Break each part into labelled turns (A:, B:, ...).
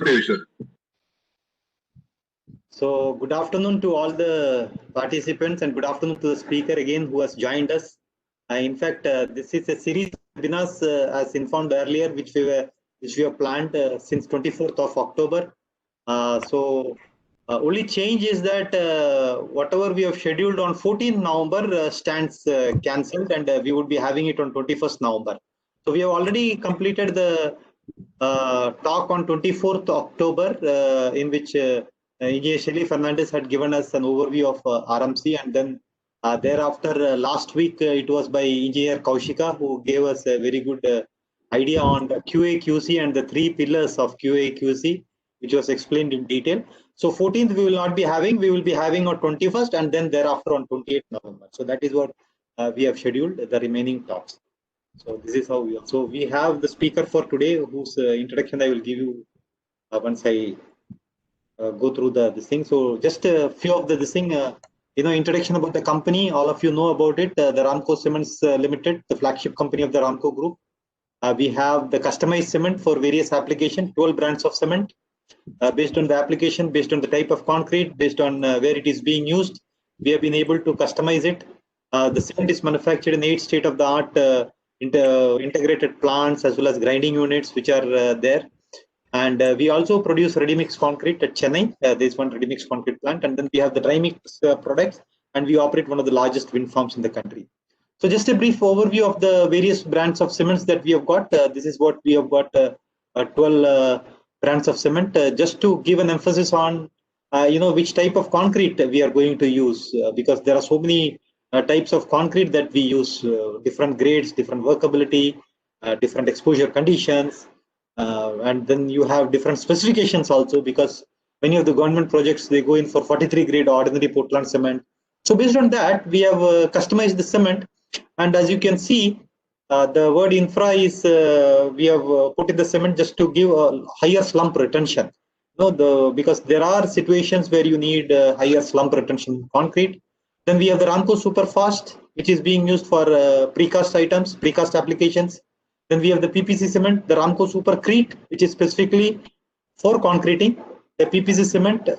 A: to you, sir.
B: So, good afternoon to all the participants and good afternoon to the speaker again who has joined us. In fact, this is a series of webinars, as informed earlier, which we have planned since 24th of October. Only change is that whatever we have scheduled on 14th November stands cancelled, and we would be having it on 21st November. So we have already completed the talk on 24th October, in which Er.Shelly S Fernandez had given us an overview of RMC, and then thereafter last week it was by Engineer Kaushika, who gave us a very good idea on the QA QC and the three pillars of QA QC, which was explained in detail. So 14th we will not be having, we will be having on 21st, and then thereafter on 28th November. So that is what we have scheduled, the remaining talks. So this is how we are. So we have the speaker for today, whose introduction I will give you once I go through this thing. So just a few of this thing, introduction about the company. All of you know about it. The Ramco Cements Limited, the flagship company of the Ramco Group. We have the customized cement for various applications, 12 brands of cement. Based on the application, based on the type of concrete, based on where it is being used, we have been able to customize it. The cement is manufactured in 8 state-of-the-art integrated plants as well as grinding units, which are there. And we also produce ready-mix concrete at Chennai. There's one ready-mix concrete plant, and then we have the dry mix products, and we operate one of the largest wind farms in the country. So just a brief overview of the various brands of cements that we have got. This is what we have got, 12 brands of cement, just to give an emphasis on which type of concrete we are going to use, because there are so many types of concrete that we use, different grades, different workability, different exposure conditions, and then you have different specifications also, because many of the government projects, they go in for 43 grade ordinary Portland cement. So based on that, we have customized the cement, and as you can see, the word infra is we have put in the cement just to give a higher slump retention. Because there are situations where you need higher slump retention in concrete. Then we have the Ramco Superfast, which is being used for precast items, precast applications. Then we have the PPC cement, the Ramco Qcrete, which is specifically for concreting. The PPC cement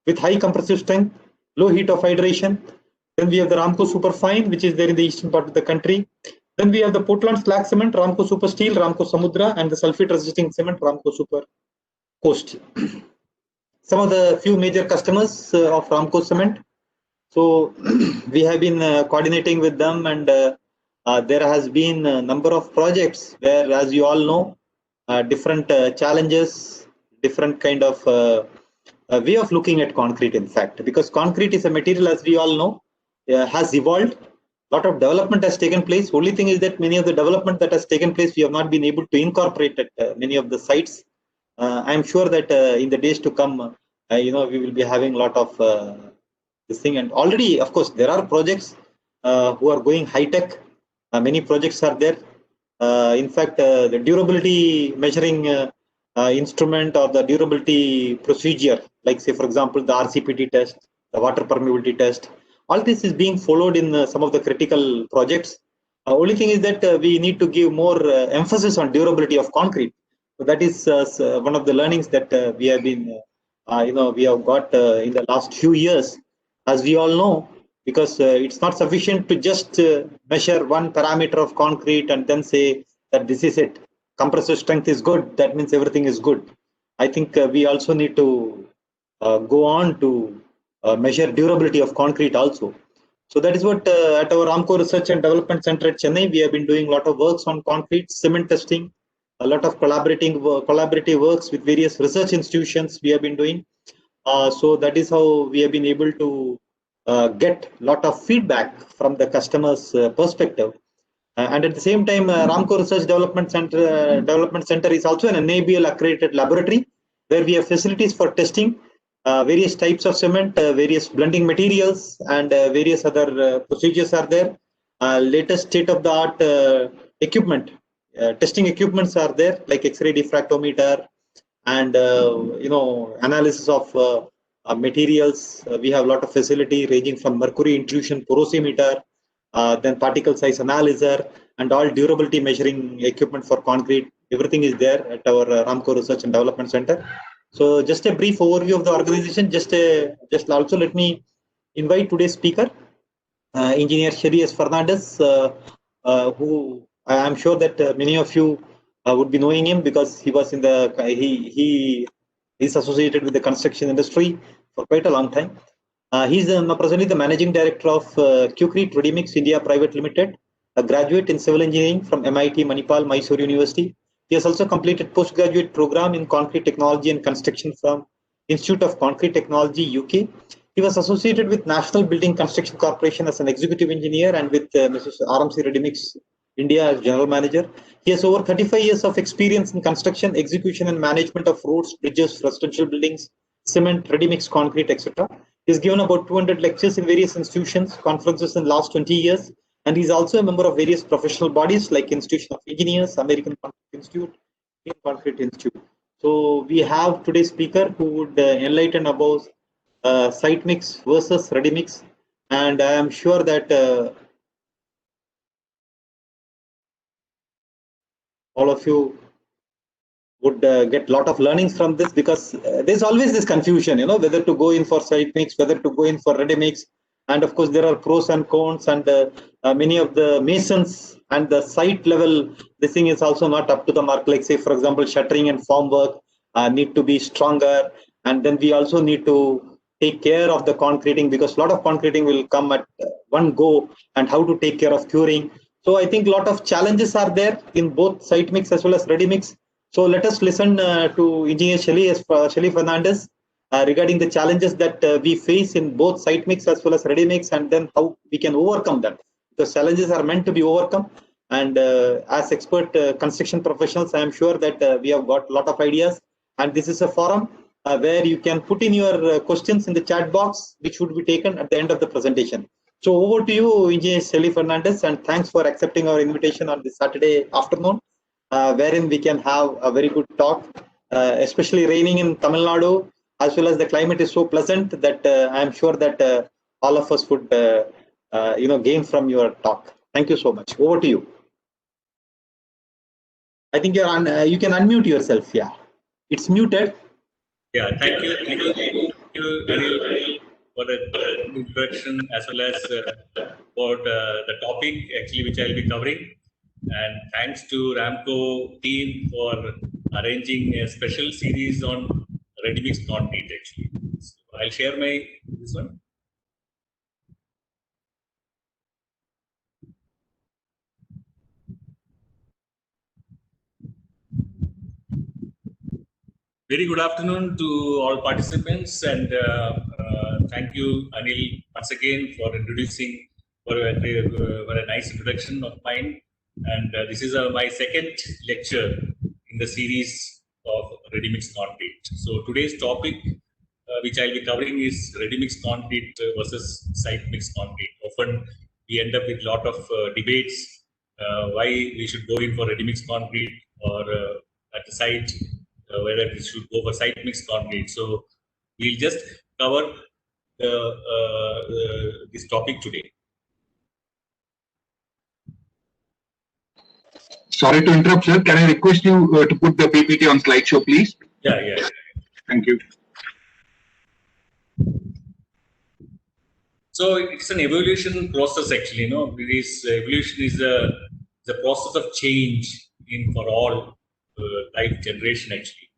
B: with high compressive strength, low heat of hydration. Then we have the Ramco Superfine, which is there in the eastern part of the country. Then we have the Portland slag cement, Ramco Super Steel, Ramco Samudra, and the sulfate resisting cement, Ramco Super Coast. Some of the few major customers of Ramco Cement. So we have been coordinating with them, and there has been a number of projects where, as you all know, different challenges, different kind of way of looking at concrete, in fact, because concrete is a material, as we all know, has evolved. A lot of development has taken place. Only thing is that many of the development that has taken place, we have not been able to incorporate at many of the sites. I am sure that in the days to come, we will be having a lot of this thing. And already, of course, there are projects who are going high tech. Many projects are there. In fact, the durability measuring instrument or the durability procedure, like say, for example, the RCPT test, the water permeability test, all this is being followed in some of the critical projects. Only thing is that we need to give more emphasis on durability of concrete. So that is one of the learnings that we have been, we have got in the last few years, as we all know, because it's not sufficient to just measure one parameter of concrete and then say that this is it. Compressive strength is good, that means everything is good. I think we also need to go on to measure durability of concrete also. So that is what at our Ramco Research and Development Center at Chennai, we have been doing a lot of works on concrete, cement testing, a lot of collaborative works with various research institutions we have been doing. So that is how we have been able to get a lot of feedback from the customer's perspective. And at the same time, Ramco Research Development Center is also an NABL accredited laboratory where we have facilities for testing various types of cement, various blending materials, and various other procedures are there. Latest state-of-the-art equipment, testing equipments are there, like X-ray diffractometer and analysis of materials. We have a lot of facility ranging from mercury intrusion porosimeter, then particle size analyzer, and all durability measuring equipment for concrete. Everything is there at our Ramco Research and Development Center. So just a brief overview of the organization. Just also let me invite today's speaker, Engineer Er.Shelly S Fernandez, who I am sure that many of you would be knowing him because he was in the he is associated with the construction industry for quite a long time. He's presently the managing director of Qcrete Readymix India Private Limited, a graduate in civil engineering from MIT Manipal, Mysore University. He has also completed postgraduate program in concrete technology and construction from Institute of Concrete Technology, UK. He was associated with National Building Construction Corporation as an executive engineer and with Mrs. RMC Readymix India as general manager. He has over 35 years of experience in construction, execution, and management of roads, bridges, residential buildings, cement, ready-mix concrete, etc. He's given about 200 lectures in various institutions, conferences in the last 20 years, and he's also a member of various professional bodies like Institution of Engineers, American Concrete Institute, Indian Concrete Institute. So we have today's speaker who would enlighten about Sitemix versus Readymix, and I am sure that all of you would get a lot of learnings from this, because there's always this confusion, whether to go in for Sitemix, whether to go in for Readymix, and of course there are pros and cons, and many of the masons and the site level, this thing is also not up to the mark. Like say, for example, shuttering and formwork need to be stronger, and then we also need to take care of the concreting, because a lot of concreting will come at one go, and how to take care of curing. So I think a lot of challenges are there in both Sitemix as well as Readymix. So let us listen to Engineer Er.Shelly Fernandez regarding the challenges that we face in both Sitemix as well as Readymix, and then how we can overcome them. Because challenges are meant to be overcome. And as expert construction professionals, I am sure that we have got a lot of ideas. And this is a forum where you can put in your questions in the chat box, which would be taken at the end of the presentation. So over to you, Engineer Er.Shelly Fernandez, and thanks for accepting our invitation on this Saturday afternoon. Wherein we can have a very good talk, especially raining in Tamil Nadu, as well as the climate is so pleasant that I am sure that all of us would gain from your talk. Thank you so much. Over to you. I think you can unmute yourself. Yeah, it's muted.
A: Yeah, thank you, Anil, for the introduction as well as about the topic actually which I'll be covering. And thanks to Ramco team for arranging a special series on ready-mix concrete actually. So I'll share this one. Very good afternoon to all participants, and thank you, Anil, once again for introducing for a nice introduction of mine. And this is my second lecture in the series of ready-mix concrete. So today's topic, which I'll be covering, is ready-mix concrete versus site-mix concrete. Often we end up with a lot of debates why we should go in for ready-mix concrete or at the site, whether we should go for site-mix concrete. So we'll just cover this topic today.
C: Sorry to interrupt, sir. Can I request you to put the PPT on slideshow, please?
A: Yeah.
C: Thank you.
A: So it's an evolution process, actually. This evolution is the process of change for all life generation, actually,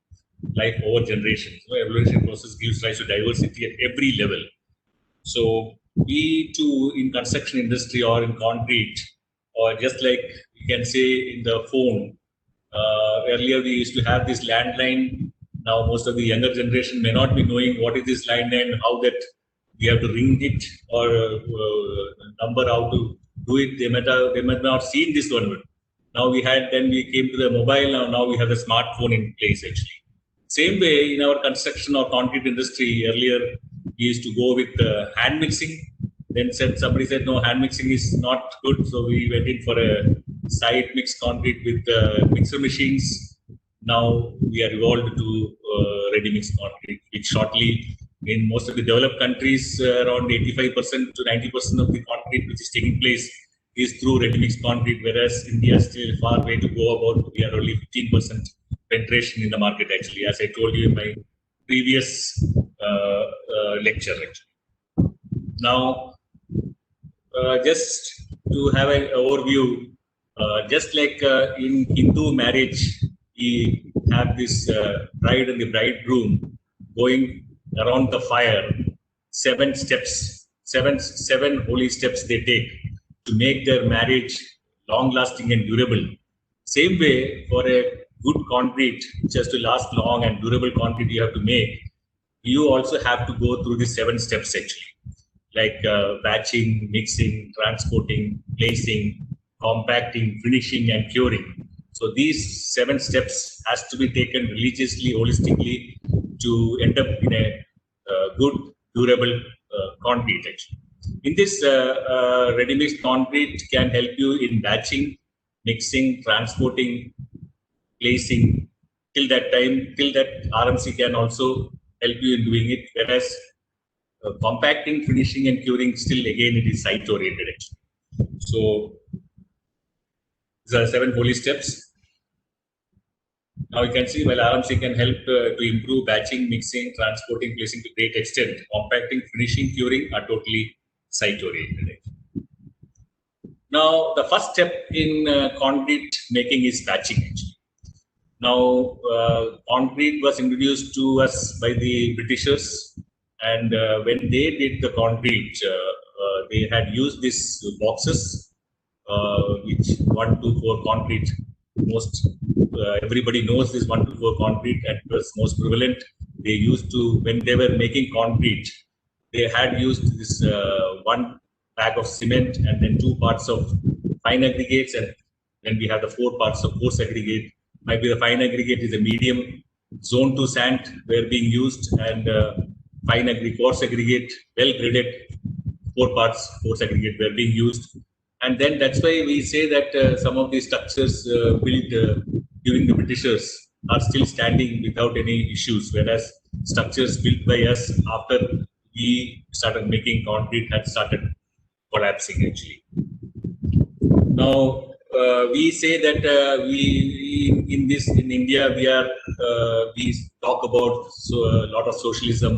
A: life over generation. So evolution process gives rise to diversity at every level. So we too in construction industry or in concrete, or just like you can say in the phone, earlier we used to have this landline. Now most of the younger generation may not be knowing what is this landline, how that we have to ring it, or number how to do it. They might not seen this one. Now then we came to the mobile. Now we have the smartphone in place actually. Same way in our construction or concrete industry, earlier we used to go with hand mixing. Then somebody said no, hand mixing is not good, so we went in for a site mix concrete with mixer machines. Now we are evolved to ready mix concrete, which shortly in most of the developed countries, around 85% to 90% of the concrete which is taking place is through ready mix concrete, whereas India is still far way to go. About we are only 15% penetration in the market actually. As I told you in my previous lecture actually. Now, just to have an overview, just like in Hindu marriage, we have this bride and the bridegroom going around the fire, 7 steps, seven holy steps they take to make their marriage long-lasting and durable. Same way, for a good concrete, which has to last long and durable concrete you have to make, you also have to go through the 7 steps actually, like batching, mixing, transporting, placing, compacting, finishing, and curing. So these 7 steps has to be taken religiously, holistically, to end up in a good, durable concrete actually. In this, ready-mix concrete can help you in batching, mixing, transporting, placing. Till that time, till that RMC can also help you in doing it, whereas compacting, finishing, and curing, still again it is site oriented actually. So these are 7 holy steps. Now you can see, while RMC can help to improve batching, mixing, transporting, placing to great extent, compacting, finishing, curing are totally site oriented. Now the first step in concrete making is batching actually. Now concrete was introduced to us by the Britishers, and when they did the concrete, they had used these boxes, which 1 to 4 concrete. Most everybody knows this 1 to 4 concrete, and it was most prevalent. They used to, when they were making concrete, they had used this 1 bag of cement and then 2 parts of fine aggregates, and then we have the 4 parts of coarse aggregate. Maybe the fine aggregate is a medium. Zone 2 sand were being used, and fine aggregate, coarse aggregate, well graded 4 parts coarse aggregate were being used. And then that's why we say that some of these structures built during the Britishers are still standing without any issues, whereas structures built by us after we started making concrete had started collapsing actually. Now we say that in India we talk about a lot of socialism.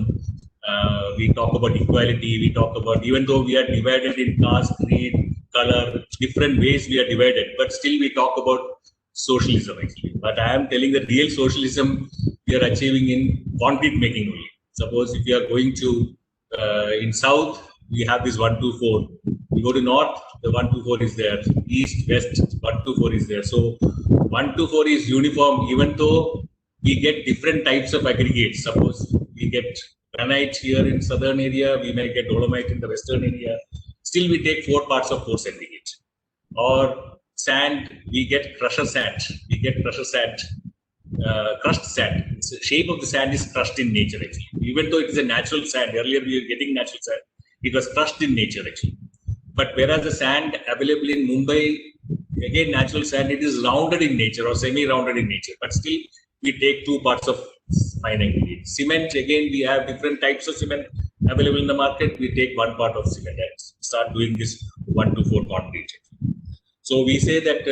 A: We talk about equality. We talk about, even though we are divided in caste, creed, color, different ways we are divided, but still we talk about socialism actually. But I am telling the real socialism we are achieving in concrete making only. Suppose if you are going to in south, we have this 1 to 4. We go to north, the 1 to 4 is there. East, west, 1 to 4 is there. So 1 to 4 is uniform, even though we get different types of aggregates. Suppose we get granite here in southern area, we may get dolomite in the western area. Still we take 4 parts of coarse aggregate. Or sand, we get crusher sand. We get crushed sand. The shape of the sand is crushed in nature actually. Even though it is a natural sand, earlier we were getting natural sand, it was crushed in nature actually. But whereas the sand available in Mumbai, again natural sand, it is rounded in nature or semi-rounded in nature. But still we take 2 parts of fine aggregate. Cement, again we have different types of cement available in the market. We take 1 part of cement and start doing this 1 to 4 concrete. So we say that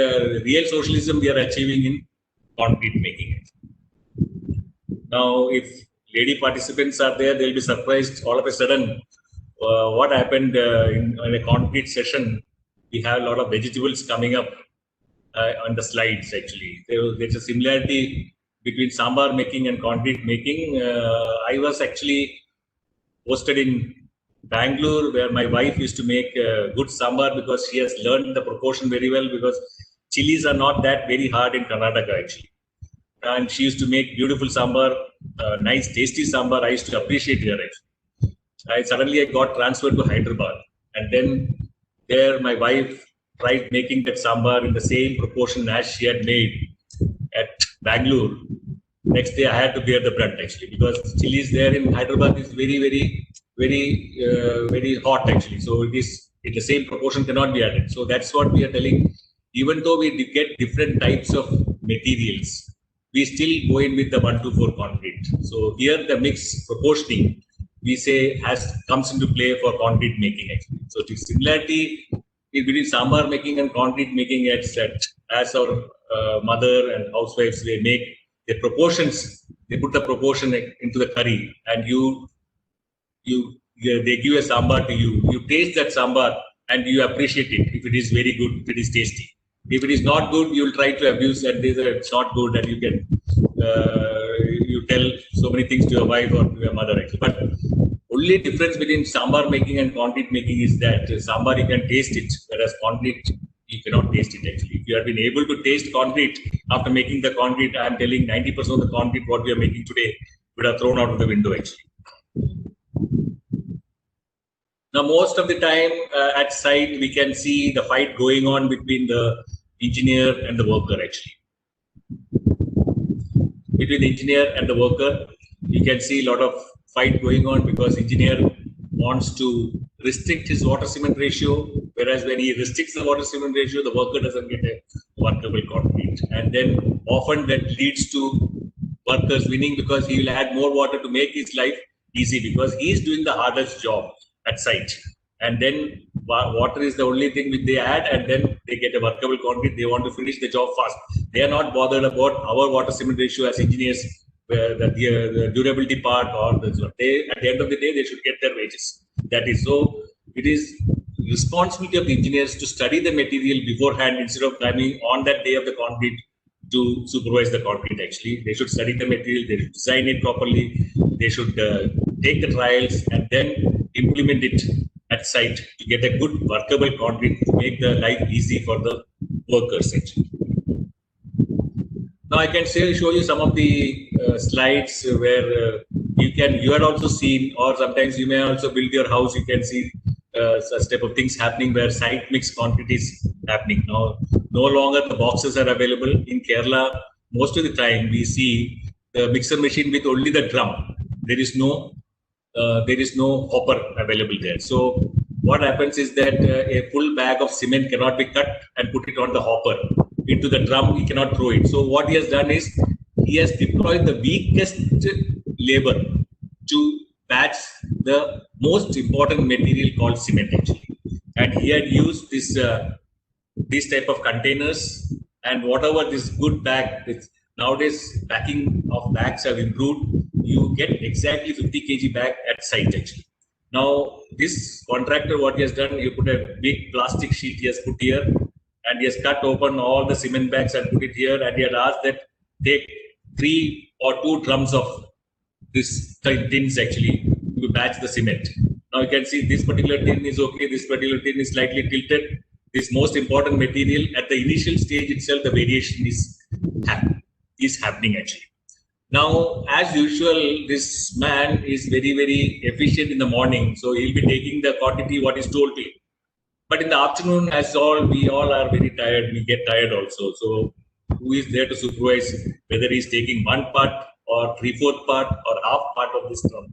A: real socialism we are achieving in concrete making. Now, if lady participants are there, they'll be surprised all of a sudden what happened in a concrete session. We have a lot of vegetables coming up on the slides actually. There's a similarity between sambar making and concrete making. I was actually posted in Bangalore, where my wife used to make good sambar because she has learned the proportion very well, because chilies are not that very hard in Karnataka actually. And she used to make beautiful sambar, nice tasty sambar. I used to appreciate her actually. Suddenly I got transferred to Hyderabad, and then there my wife tried making that sambar in the same proportion as she had made at Bangalore. Next day I had to bear the brunt actually, because chilies there in Hyderabad is very hot actually. So it is in the same proportion cannot be added. So that's what we are telling. Even though we get different types of materials, we still go in with the 1 to 4 concrete. So here the mix proportioning, we say, comes into play for concrete making actually. So the similarity between sambar making and concrete making, as our mother and housewives, they make the proportions, they put the proportion into the curry, and they give a sambar to you. You taste that sambar and you appreciate it if it is very good, if it is tasty. If it is not good, you will try to abuse and it's not good, and you can you tell so many things to your wife or to your mother actually. But only difference between sambar making and concrete making is that sambar you can taste it, whereas concrete you cannot taste it actually. If you have been able to taste concrete after making the concrete, I am telling 90% of the concrete what we are making today would have thrown out of the window actually. Now, most of the time at site, we can see the fight going on between the engineer and the worker actually. Between the engineer and the worker, you can see a lot of fight going on because engineer wants to restrict his water cement ratio, whereas when he restricts the water cement ratio, the worker doesn't get a workable concrete. And then often that leads to workers winning because he will add more water to make his life easy because he is doing the hardest job at site, and then water is the only thing which they add, and then they get a workable concrete. They want to finish the job fast. They are not bothered about our water cement ratio as engineers, the durability part or they at the end of the day they should get their wages. That is so. It is responsibility of the engineers to study the material beforehand instead of coming on that day of the concrete to supervise the concrete. Actually, they should study the material. They should design it properly. They should take the trials and then implement it at site to get a good workable concrete to make the life easy for the workers actually. Now I can show you some of the slides where you had also seen, or sometimes you may also build your house, you can see such type of things happening where site mix concrete is happening. Now no longer the boxes are available in Kerala. Most of the time we see the mixer machine with only the drum. There is no hopper available there. So what happens is that a full bag of cement cannot be cut and put it on the hopper. Into the drum, he cannot throw it. So what he has done is he has deployed the weakest labor to batch the most important material called cement actually. And he had used this type of containers, and whatever this good bag, nowadays packing of bags have improved. You get exactly 50 kg bag at site actually. Now this contractor, what he has done, you put a big plastic sheet he has put here, and he has cut open all the cement bags and put it here, and he had asked that take 3 or 2 drums of this tins actually to batch the cement. Now you can see this particular tin is okay, this particular tin is slightly tilted. This most important material at the initial stage itself, the variation is happening actually. Now, as usual, this man is very, very efficient in the morning. So he'll be taking the quantity what is told to him. But in the afternoon, we all are very tired. We get tired also. So who is there to supervise whether he's taking 1 part or 3/4 part or half part of this drum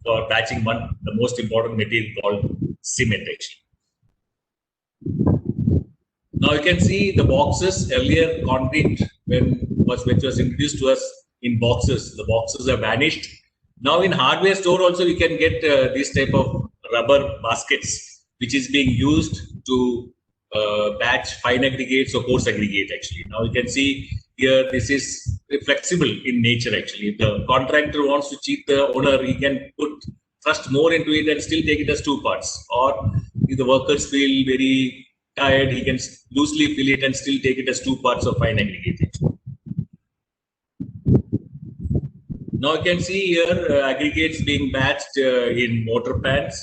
A: for batching the most important material called cement actually. Now you can see the boxes. Earlier concrete which was introduced to us in boxes, the boxes have vanished. Now in hardware store also we can get this type of rubber baskets which is being used to batch fine aggregates or coarse aggregate actually. Now you can see here this is flexible in nature actually. If the contractor wants to cheat the owner, he can thrust more into it and still take it as 2 parts. Or if the workers feel very tired, he can loosely fill it and still take it as 2 parts of fine aggregate actually. Now you can see here aggregates being batched in mortar pans.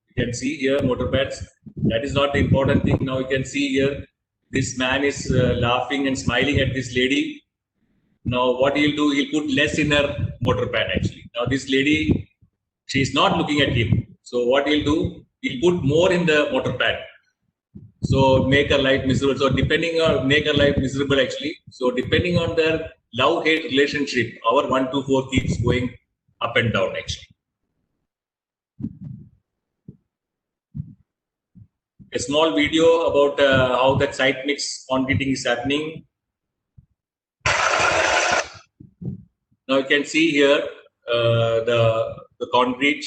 A: You can see here mortar pans. That is not the important thing. Now you can see here this man is laughing and smiling at this lady. Now what he'll do, he'll put less in her mortar pan actually. Now this lady, she is not looking at him. So what he'll do, he'll put more in the mortar pan. So make her life miserable. So make her life miserable actually. So depending on their love-hate relationship, our 1, 2, 4 keeps going up and down actually. A small video about how that site mix concreting is happening. Now you can see here the concrete.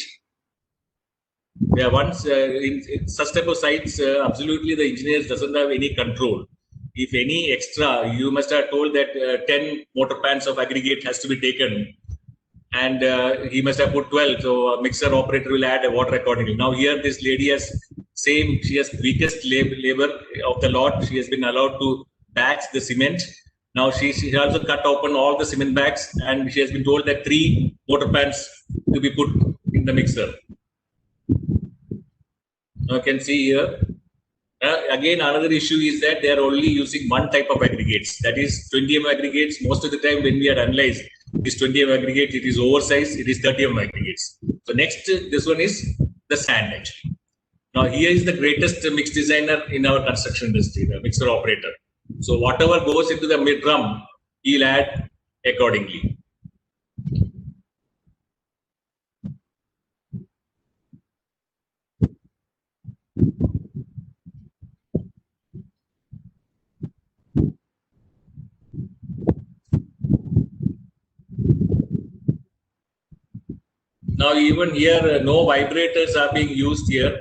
A: Yeah, once in such type of sites, absolutely the engineers doesn't have any control. If any extra, you must have told that 10 mortar pans of aggregate has to be taken. and he must have put 12. So a mixer operator will add a water accordingly. Now here this lady has she has weakest labor of the lot. She has been allowed to batch the cement. Now she also cut open all the cement bags, and she has been told that 3 water pans to be put in the mixer. Now you can see here. Again, another issue is that they are only using one type of aggregates, that is 20 mm aggregates. Most of the time when we are analyzed, this 20 mm aggregate, it is oversized, it is 30 mm aggregates. So next, this one is the sand actually. Now here is the greatest mix designer in our construction industry, the mixer operator. So whatever goes into the mid drum, he'll add accordingly. Now even here, no vibrators are being used here.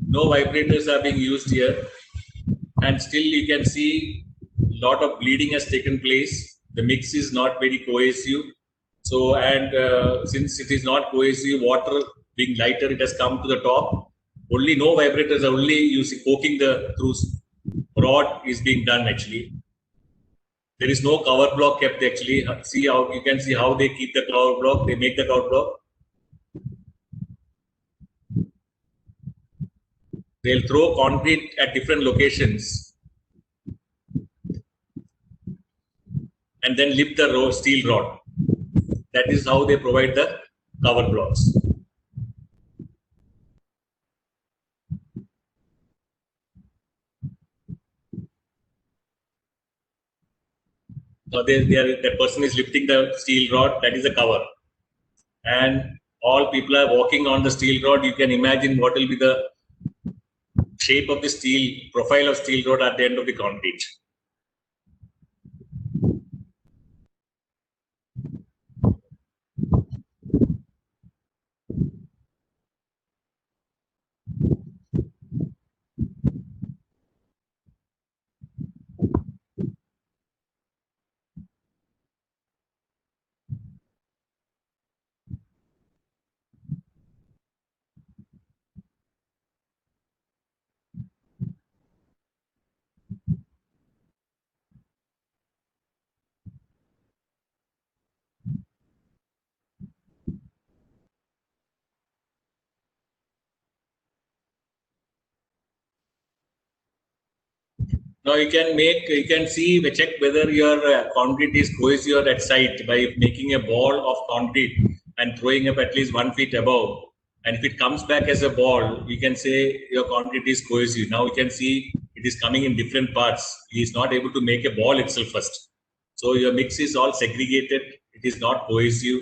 A: No vibrators are being used here. And still you can see a lot of bleeding has taken place. The mix is not very cohesive. So, and since it is not cohesive, water being lighter, it has come to the top. Only no vibrators are only using poking the through rod is being done actually. There is no cover block kept actually. See how you can see how they keep the cover block. They make the cover block. They'll throw concrete at different locations and then lift the steel rod. That is how they provide the cover blocks. So that person is lifting the steel rod, that is the cover. And all people are walking on the steel rod. You can imagine what will be the shape of the steel, profile of steel rod at the end of the concrete. Now you can see, check whether your concrete is cohesive at site by making a ball of concrete and throwing up at least 1 feet above. And if it comes back as a ball, we can say your concrete is cohesive. Now you can see it is coming in different parts. He is not able to make a ball itself first. So your mix is all segregated. It is not cohesive.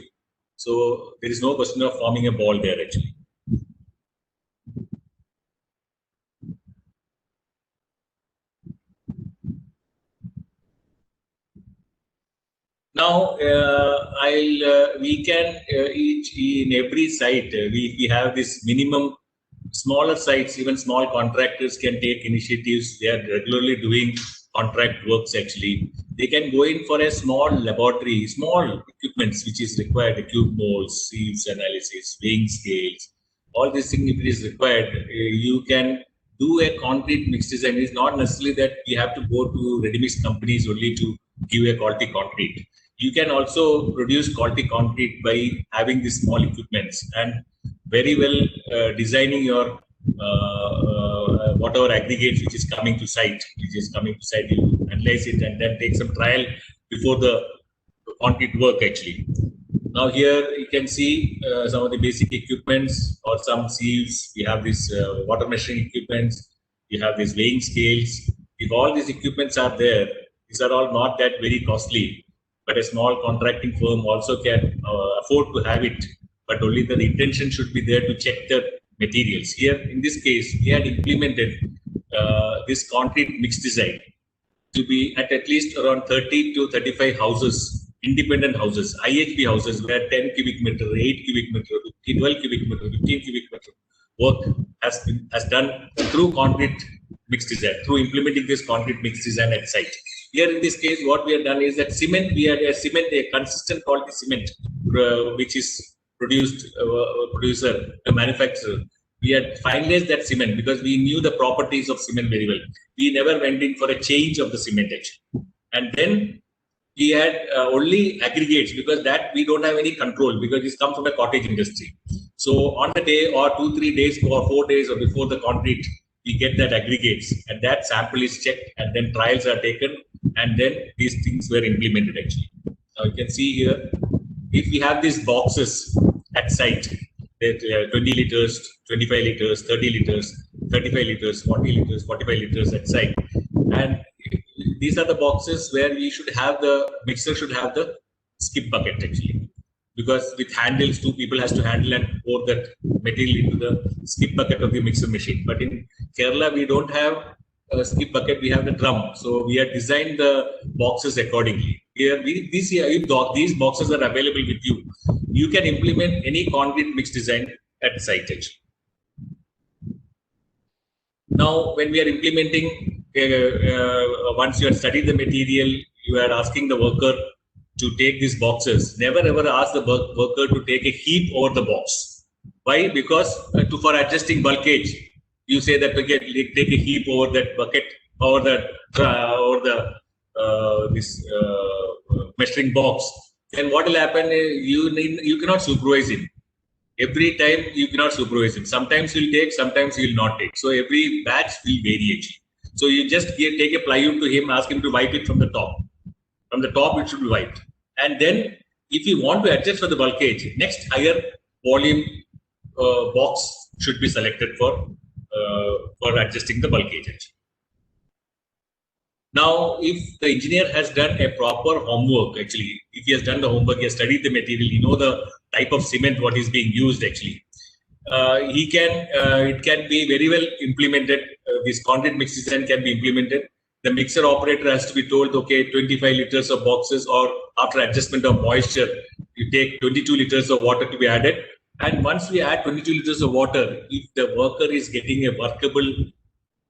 A: So there is no question of forming a ball there actually. Now, we can in every site we have this minimum. Smaller sites, even small contractors can take initiatives. They are regularly doing contract works actually. They can go in for a small laboratory, small equipments which is required, the cube molds, sieves analysis, weighing scales, all these things if it is required. You can do a concrete mix design. It is not necessarily that you have to go to ready mix companies only to give a quality concrete. You can also produce quality concrete by having these small equipments and very well designing your whatever aggregates which is coming to site. You analyze it and then take some trial before the concrete work actually. Now here you can see some of the basic equipments or some sieves. We have this water measuring equipments. We have these weighing scales. If all these equipments are there, these are all not that very costly, but a small contracting firm also can afford to have it. But only the intention should be there to check the materials. Here, in this case, we had implemented this concrete mix design to be at least around 30 to 35 houses, independent houses, IHB houses, where 10 cubic meter, 8 cubic meter, 12 cubic meter, 15 cubic meter work has done through concrete mix design, through implementing this concrete mix design at site. Here in this case, what we have done is that cement, we had a cement, a consistent quality cement, which is producer, a manufacturer. We had finalized that cement because we knew the properties of cement very well. We never went in for a change of the cement actually. And then we had only aggregates because that we don't have any control because this comes from a cottage industry. So on the day or 2-3 days or 4 days or before the concrete, we get that aggregates and that sample is checked and then trials are taken and then these things were implemented actually. Now you can see here, if we have these boxes at site, that 20 liters, 25 liters, 30 liters, 35 liters, 40 liters, 45 liters at site, and these are the boxes where we should have the mixer should have the skip bucket actually, because with handles 2 people has to handle and pour that material into the skip bucket of the mixer machine. But in Kerala we don't have a skip bucket, we have the drum, so we have designed the boxes accordingly. Here if these boxes are available with you, you can implement any concrete mix design at site actually. Now when we are implementing, once you have studied the material, you are asking the worker to take these boxes. Never ever ask the worker to take a heap over the box. Why? Because for adjusting bulkage, you say that we can take a heap over that bucket or the measuring box. Then what will happen is you cannot supervise him. Every time you cannot supervise him. Sometimes he'll take, sometimes he'll not take. So every batch will vary actually. So you just take a plywood to him, ask him to wipe it from the top. From the top, it should be wiped. And then, if you want to adjust for the bulkage, next higher volume box should be selected for adjusting the bulkage. Now, if the engineer has done a proper homework, actually, if he has done the homework, he has studied the material, he knows the type of cement what is being used actually. It can be very well implemented. This concrete mix design can be implemented. The mixer operator has to be told, okay, 25 liters of boxes, or after adjustment of moisture, you take 22 liters of water to be added. And once we add 22 liters of water, if the worker is getting a workable,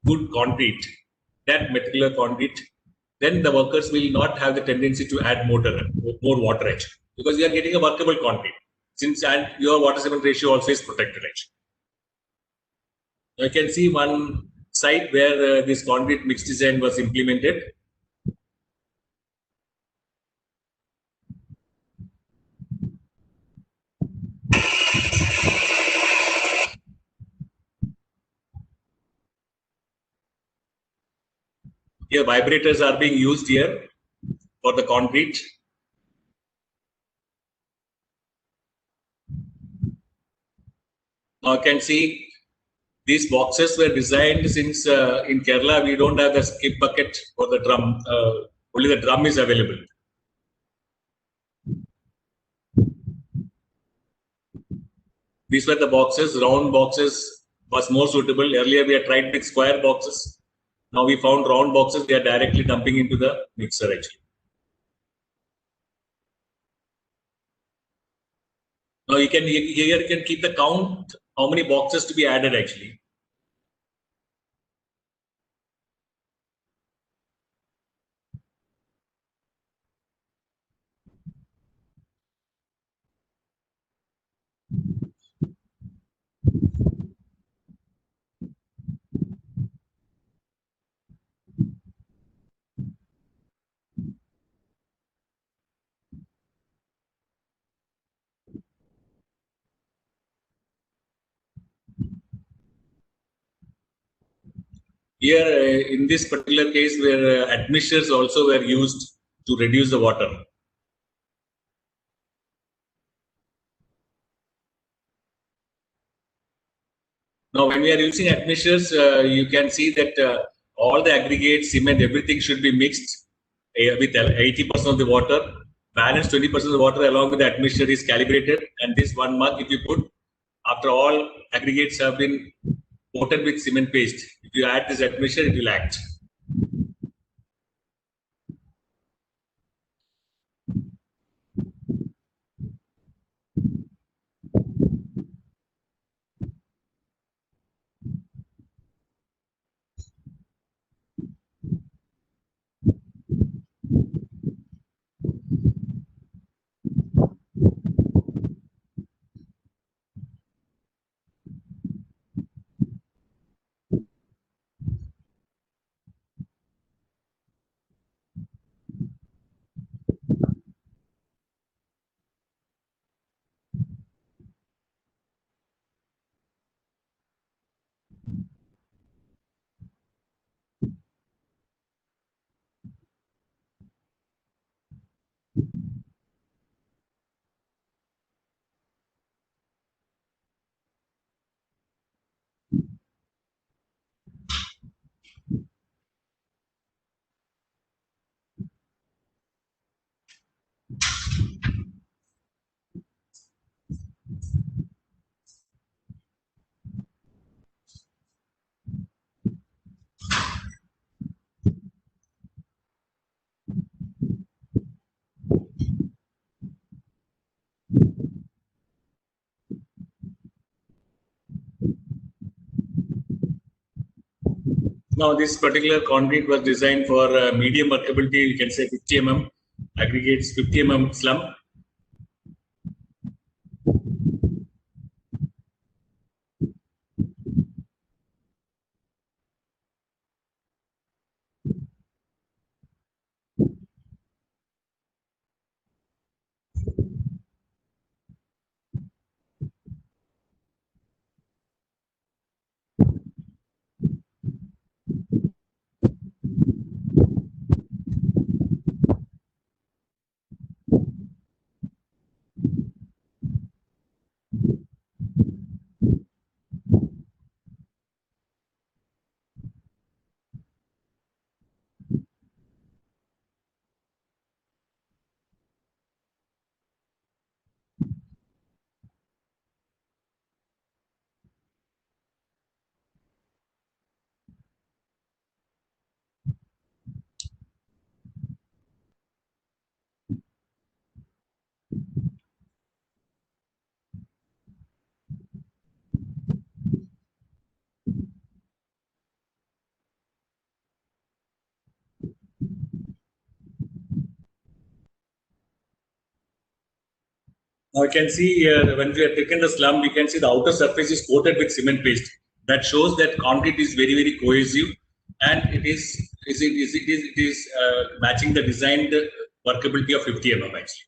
A: good concrete, that particular concrete, then the workers will not have the tendency to add more water actually, because you are getting a workable concrete. And your water cement ratio also is protected actually. You can see one site where this concrete mix design was implemented. Here vibrators are being used here for the concrete. Now you can see these boxes were designed since in Kerala we don't have the skip bucket or the drum, only the drum is available. These were the boxes, round boxes was more suitable. Earlier we had tried with square boxes. Now we found round boxes, they are directly dumping into the mixer actually. Now here you can keep the count, how many boxes to be added actually. Here, in this particular case, where admixtures also were used to reduce the water. Now, when we are using admixtures, you can see that all the aggregates, cement, everything should be mixed with 80% of the water. Balance 20% of the water along with the admixture is calibrated. And this 1 mug, if you put, after all aggregates have been coated with cement paste, if you add this admixture, it will act. Now, this particular concrete was designed for medium workability. You can say 50 mm aggregates, 50 mm slump. Now you can see here when we have taken the slump, you can see the outer surface is coated with cement paste. That shows that concrete is very, very cohesive, and it is matching the designed workability of 50 mm actually.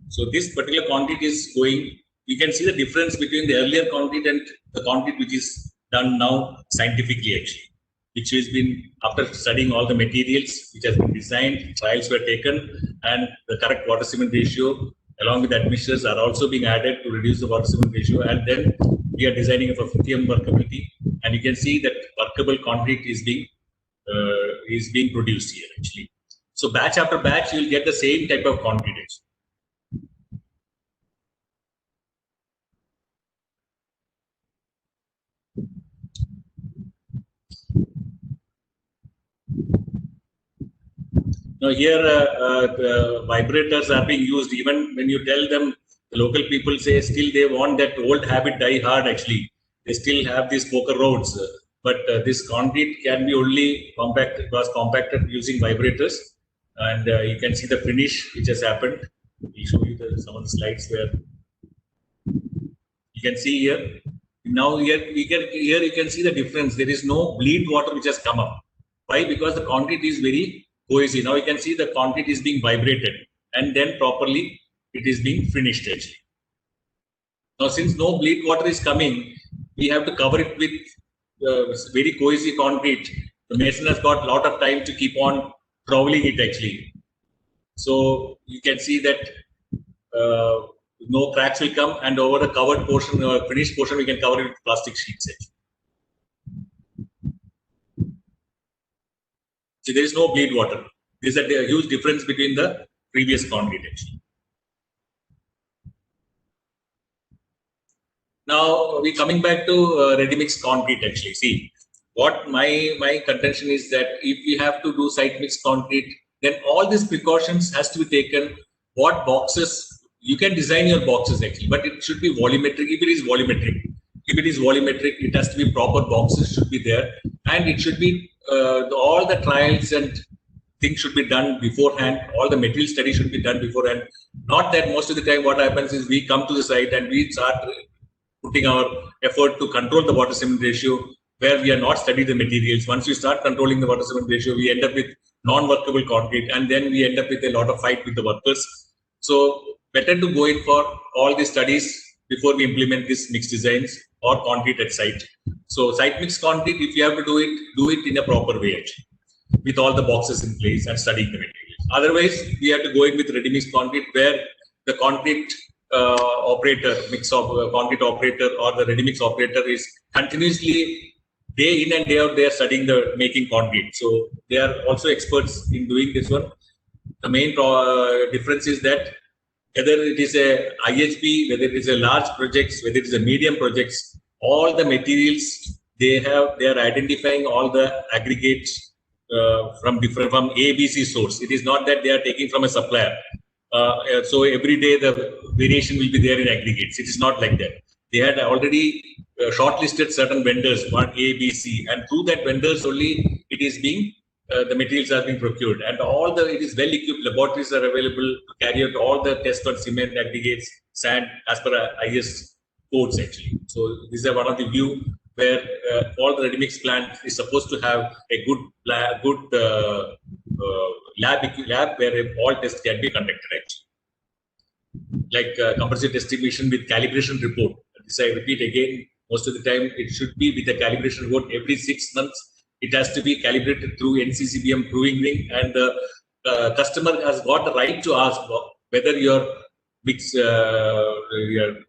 A: So this particular concrete is going. You can see the difference between the earlier concrete and the concrete which is done now scientifically actually, which has been after studying all the materials which has been designed, trials were taken, and the correct water cement ratio along with admixtures are also being added to reduce the water cement ratio, and then we are designing it for 50 mm workability, and you can see that workable concrete is being produced here actually. So batch after batch, you will get the same type of concrete actually. Now here the vibrators are being used. Even when you tell them, the local people say still they want that old habit die hard actually. They still have these poker roads, but this concrete can be only compacted using vibrators, and you can see the finish which has happened. We'll show you some of the slides where you can see here. Now here you can see the difference. There is no bleed water which has come up. Why? Because the concrete is very cohesive. Now you can see the concrete is being vibrated, and then properly it is being finished actually. Now since no bleed water is coming, we have to cover it with very cohesive concrete. The mason has got a lot of time to keep on troweling it actually. So you can see that no cracks will come, and over the covered portion, finished portion, we can cover it with plastic sheets actually. So there is no bleed water. There is a huge difference between the previous concrete actually. Now we coming back to ready-mix concrete actually. See, what my contention is that if we have to do site-mix concrete, then all these precautions has to be taken. What boxes, you can design your boxes actually, but it should be volumetric. If it is volumetric, it has to be proper boxes should be there, and it should be all the trials and things should be done beforehand. All the material study should be done beforehand. Not that most of the time what happens is we come to the site and we start putting our effort to control the water cement ratio, where we are not studying the materials. Once we start controlling the water cement ratio, we end up with non-workable concrete, and then we end up with a lot of fight with the workers. So better to go in for all the studies before we implement these mixed designs or concrete at site. So site mix concrete, if you have to do it in a proper way actually, with all the boxes in place and studying the materials. Otherwise, we have to go in with ready mix concrete, where the concrete operator, concrete operator or the ready mix operator is continuously day in and day out they are studying the making concrete. So they are also experts in doing this one. The main difference is that whether it is a IHB, whether it is a large projects, whether it is a medium projects, all the materials they are identifying all the aggregates from ABC source. It is not that they are taking from a supplier. So every day the variation will be there in aggregates. It is not like that. they had already shortlisted certain vendors, one A, B, C, and through that vendors only it is being the materials are being procured, and it is well equipped laboratories are available to carry out all the tests on cement, aggregates, sand as per IS codes actually. So these are one of the view where all the ready-mix plant is supposed to have a good lab where all tests can be conducted actually. Like compulsory testing mission with calibration report. This I repeat again, most of the time it should be with a calibration report every 6 months. It has to be calibrated through NCCBM proving ring, and the customer has got the right to ask whether your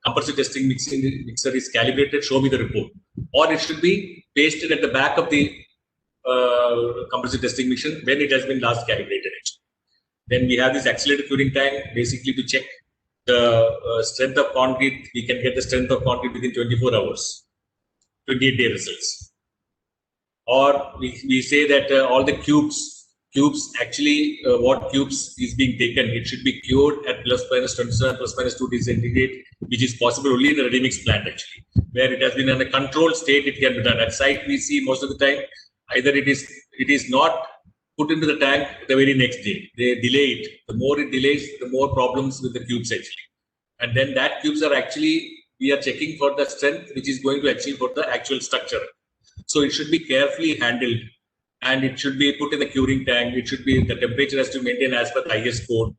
A: compulsory testing mixer is calibrated, show me the report. Or it should be pasted at the back of the compulsory testing machine when it has been last calibrated. Then we have this accelerated curing time, basically to check the strength of concrete. We can get the strength of concrete within 24 hours, 28-day results. Or we say that all the cubes actually, what cubes is being taken, it should be cured at ±27, ±2 degrees centigrade, which is possible only in the ready-mix plant actually, where it has been in a controlled state. It can be done at site. We see most of the time either it is not put into the tank the very next day. They delay it. The more it delays, the more problems with the cubes actually. And then that cubes are actually, we are checking for the strength which is going to achieve for the actual structure. So it should be carefully handled, and it should be put in the curing tank. It should be, the temperature has to maintain as per the IS code,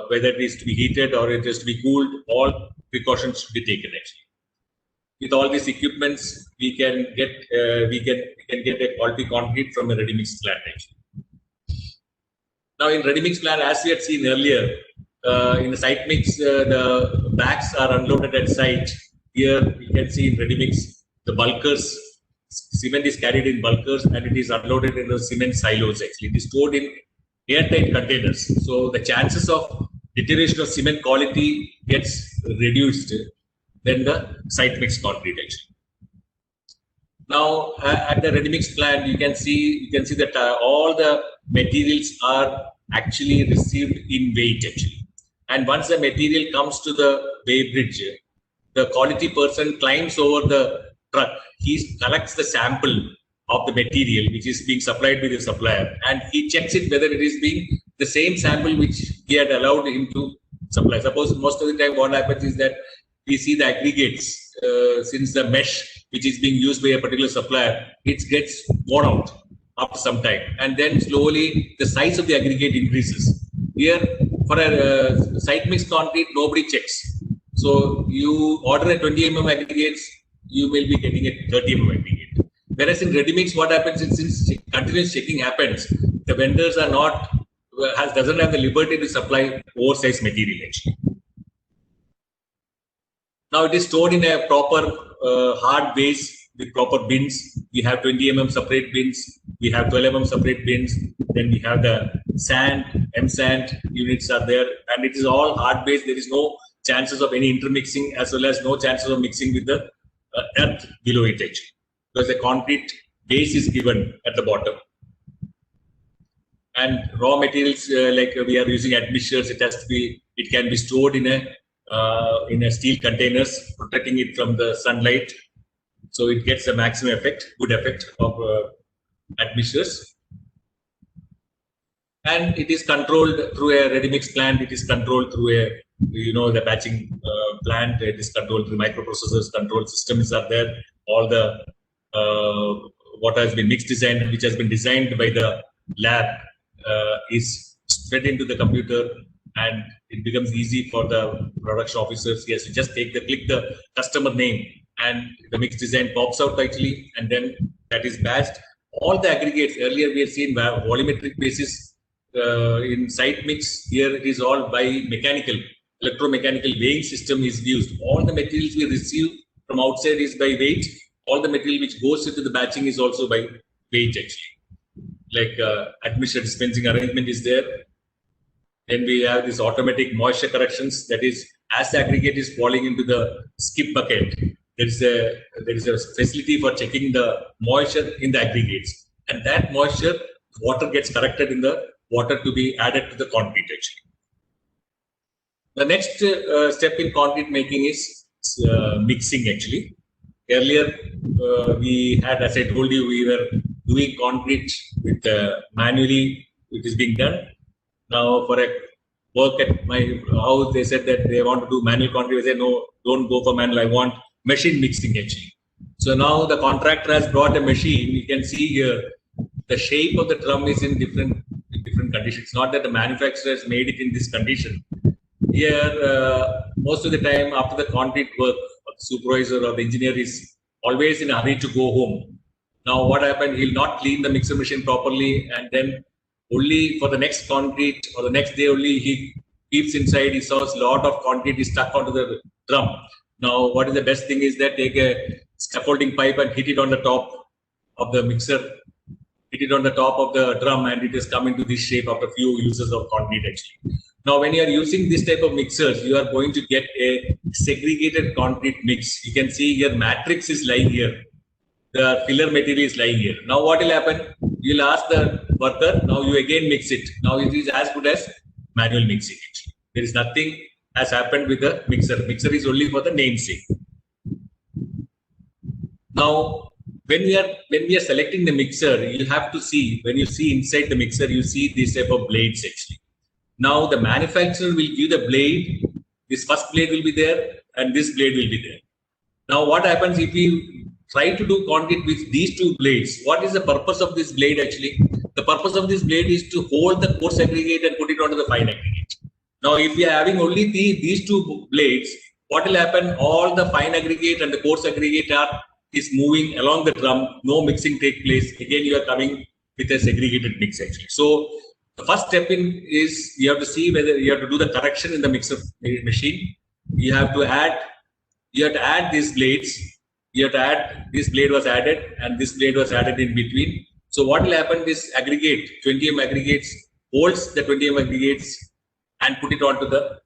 A: whether it is to be heated or it is to be cooled. All precautions should be taken actually. With all these equipments, we can get a quality concrete from a ready-mix plant actually. Now in ready-mix plant, as we had seen earlier, in the Sitemix, the bags are unloaded at site. Here we can see in ready-mix the bulkers. Cement is carried in bulkers and it is unloaded in the cement silos actually. It is stored in airtight containers. So the chances of deterioration of cement quality gets reduced than the site mix concrete actually. Now at the ready mix plant, you can see that all the materials are actually received in weight actually. And once the material comes to the weigh bridge, the quality person climbs over the truck. He collects the sample of the material which is being supplied with the supplier, and he checks it whether it is being the same sample which he had allowed him to supply. Suppose most of the time what happens is that we see the aggregates, since the mesh which is being used by a particular supplier, it gets worn out after some time, and then slowly the size of the aggregate increases. Here for a site mix concrete, nobody checks. So you order a 20 mm aggregates, you will be getting a 30 mm aggregate. Whereas in ready mix, what happens is, since continuous checking happens, the vendors are not doesn't have the liberty to supply oversized material actually. Now it is stored in a proper hard base with proper bins. We have 20 mm separate bins. We have 12 mm separate bins. Then we have the sand, M-sand units are there, and it is all hard base. There is no chances of any intermixing, as well as no chances of mixing with the earth below it actually, because the concrete base is given at the bottom. And raw materials like we are using admixtures, it can be stored in a steel containers, protecting it from the sunlight, so it gets a maximum good effect of admixtures. And it is controlled through a ready mix plant. It is controlled through the batching plant. It is controlled through microprocessors. Control systems are there. All the what has been mixed designed, which has been designed by the lab, is fed into the computer, and it becomes easy for the production officers. Yes, you just click the customer name, and the mixed design pops out actually, and then that is batched. All the aggregates, earlier we have seen volumetric basis. In site mix, here it is all by electromechanical weighing system is used. All the materials we receive from outside is by weight. All the material which goes into the batching is also by weight actually. Like admixture dispensing arrangement is there. Then we have this automatic moisture corrections. That is, as the aggregate is falling into the skip bucket, there is a facility for checking the moisture in the aggregates, and that moisture, water gets corrected in the water to be added to the concrete actually. The next step in concrete making is mixing actually. Earlier, we had, as I told you, we were doing concrete with manually. It is being done now. For a work at my house, they said that they want to do manual concrete. I said no, don't go for manual. I want machine mixing actually. So now the contractor has brought a machine. You can see here the shape of the drum is in different conditions. Not that the manufacturer has made it in this condition. Here, most of the time after the concrete work, the supervisor or the engineer is always in a hurry to go home. Now what happened, he'll not clean the mixer machine properly, and then only for the next concrete or the next day only he keeps inside, he saws a lot of concrete is stuck onto the drum. Now what is the best thing is that take a scaffolding pipe and hit it on the top of the mixer, hit it on the top of the drum, and it has come into this shape after a few uses of concrete actually. Now, when you are using this type of mixers, you are going to get a segregated concrete mix. You can see your matrix is lying here. The filler material is lying here. Now, what will happen? You will ask the worker, now you again mix it. Now, it is as good as manual mixing. There is nothing has happened with the mixer. Mixer is only for the namesake. Now, when we are selecting the mixer, you have to see, when you see inside the mixer, you see this type of blades actually. Now the manufacturer will give the blade, this first blade will be there and this blade will be there. Now what happens if we try to do concrete with these two blades? What is the purpose of this blade actually? The purpose of this blade is to hold the coarse aggregate and put it onto the fine aggregate. Now if we are having only these two blades, what will happen? All the fine aggregate and the coarse aggregate is moving along the drum, no mixing take place. Again you are coming with a segregated mix actually. So the first step in is you have to see whether you have to do the correction in the mixer machine. You have to add these blades. You have to add, this blade was added and this blade was added in between. So what will happen, this aggregate, 20mm aggregates, holds the 20mm aggregates and put it onto the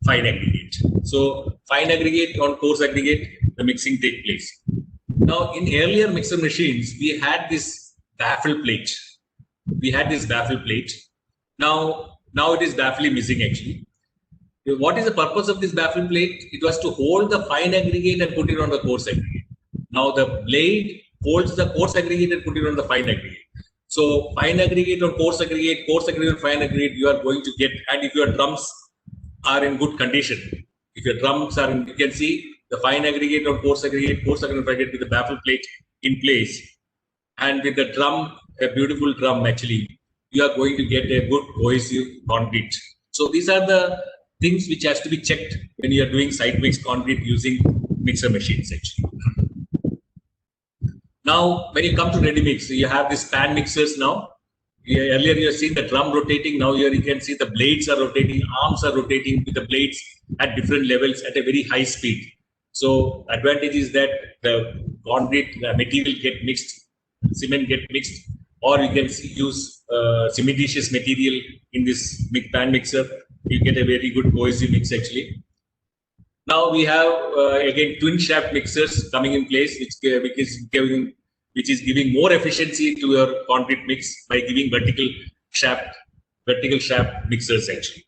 A: fine aggregate. So fine aggregate on coarse aggregate, the mixing take place. Now in earlier mixer machines, we had this baffle plate. Now it is baffle missing actually. What is the purpose of this baffle plate? It was to hold the fine aggregate and put it on the coarse aggregate. Now the blade holds the coarse aggregate and put it on the fine aggregate. So fine aggregate on coarse aggregate on fine aggregate, you are going to get, and if your drums are in good condition, if your drums are in, you can see the fine aggregate on coarse aggregate with the baffle plate in place, and with the drum, a beautiful drum actually, you are going to get a good cohesive concrete. So these are the things which has to be checked when you are doing site mix concrete using mixer machines actually. Now, when you come to ready mix, you have these pan mixers now. Earlier you have seen the drum rotating. Now here you can see the blades are rotating, arms are rotating with the blades at different levels at a very high speed. So advantage is that the concrete material get mixed, cement get mixed, or you can use cementitious material in this pan mixer. You get a very good cohesive mix actually. Now we have again twin shaft mixers coming in place, which is giving more efficiency to your concrete mix by giving vertical shaft mixers actually.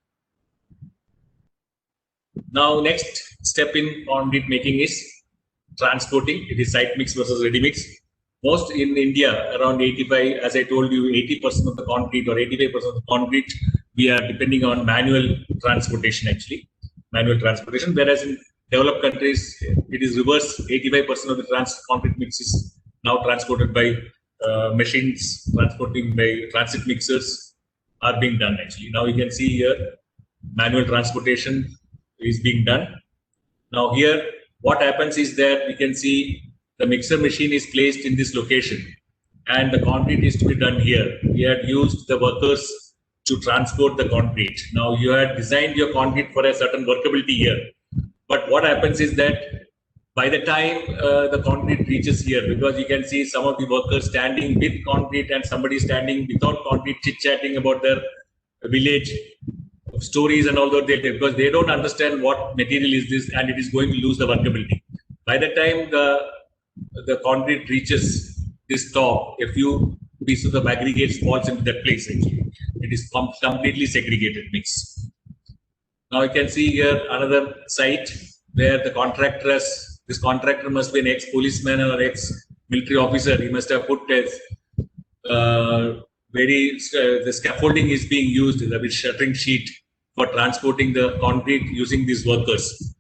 A: Now next step in concrete making is transporting. It is Sitemix versus Readymix. Most in India, around 85, as I told you, 80% of the concrete or 85% of the concrete, we are depending on manual transportation actually, whereas in developed countries, it is reverse. 85% of the concrete mix is now transported by machines, transporting by transit mixers are being done actually. Now you can see here, manual transportation is being done. Now here, what happens is that we can see the mixer machine is placed in this location and the concrete is to be done here. We had used the workers to transport the concrete. Now you had designed your concrete for a certain workability here. But what happens is that by the time the concrete reaches here, because you can see some of the workers standing with concrete and somebody standing without concrete, chit-chatting about their village stories and all that, because they don't understand what material is this and it is going to lose the workability. By the time the concrete reaches this top, a few pieces of aggregates falls into that place actually. It is completely segregated mix. Now you can see here another site where the this contractor must be an ex-policeman or ex-military officer. He must have put as the scaffolding is being used with shuttering sheet for transporting the concrete using these workers.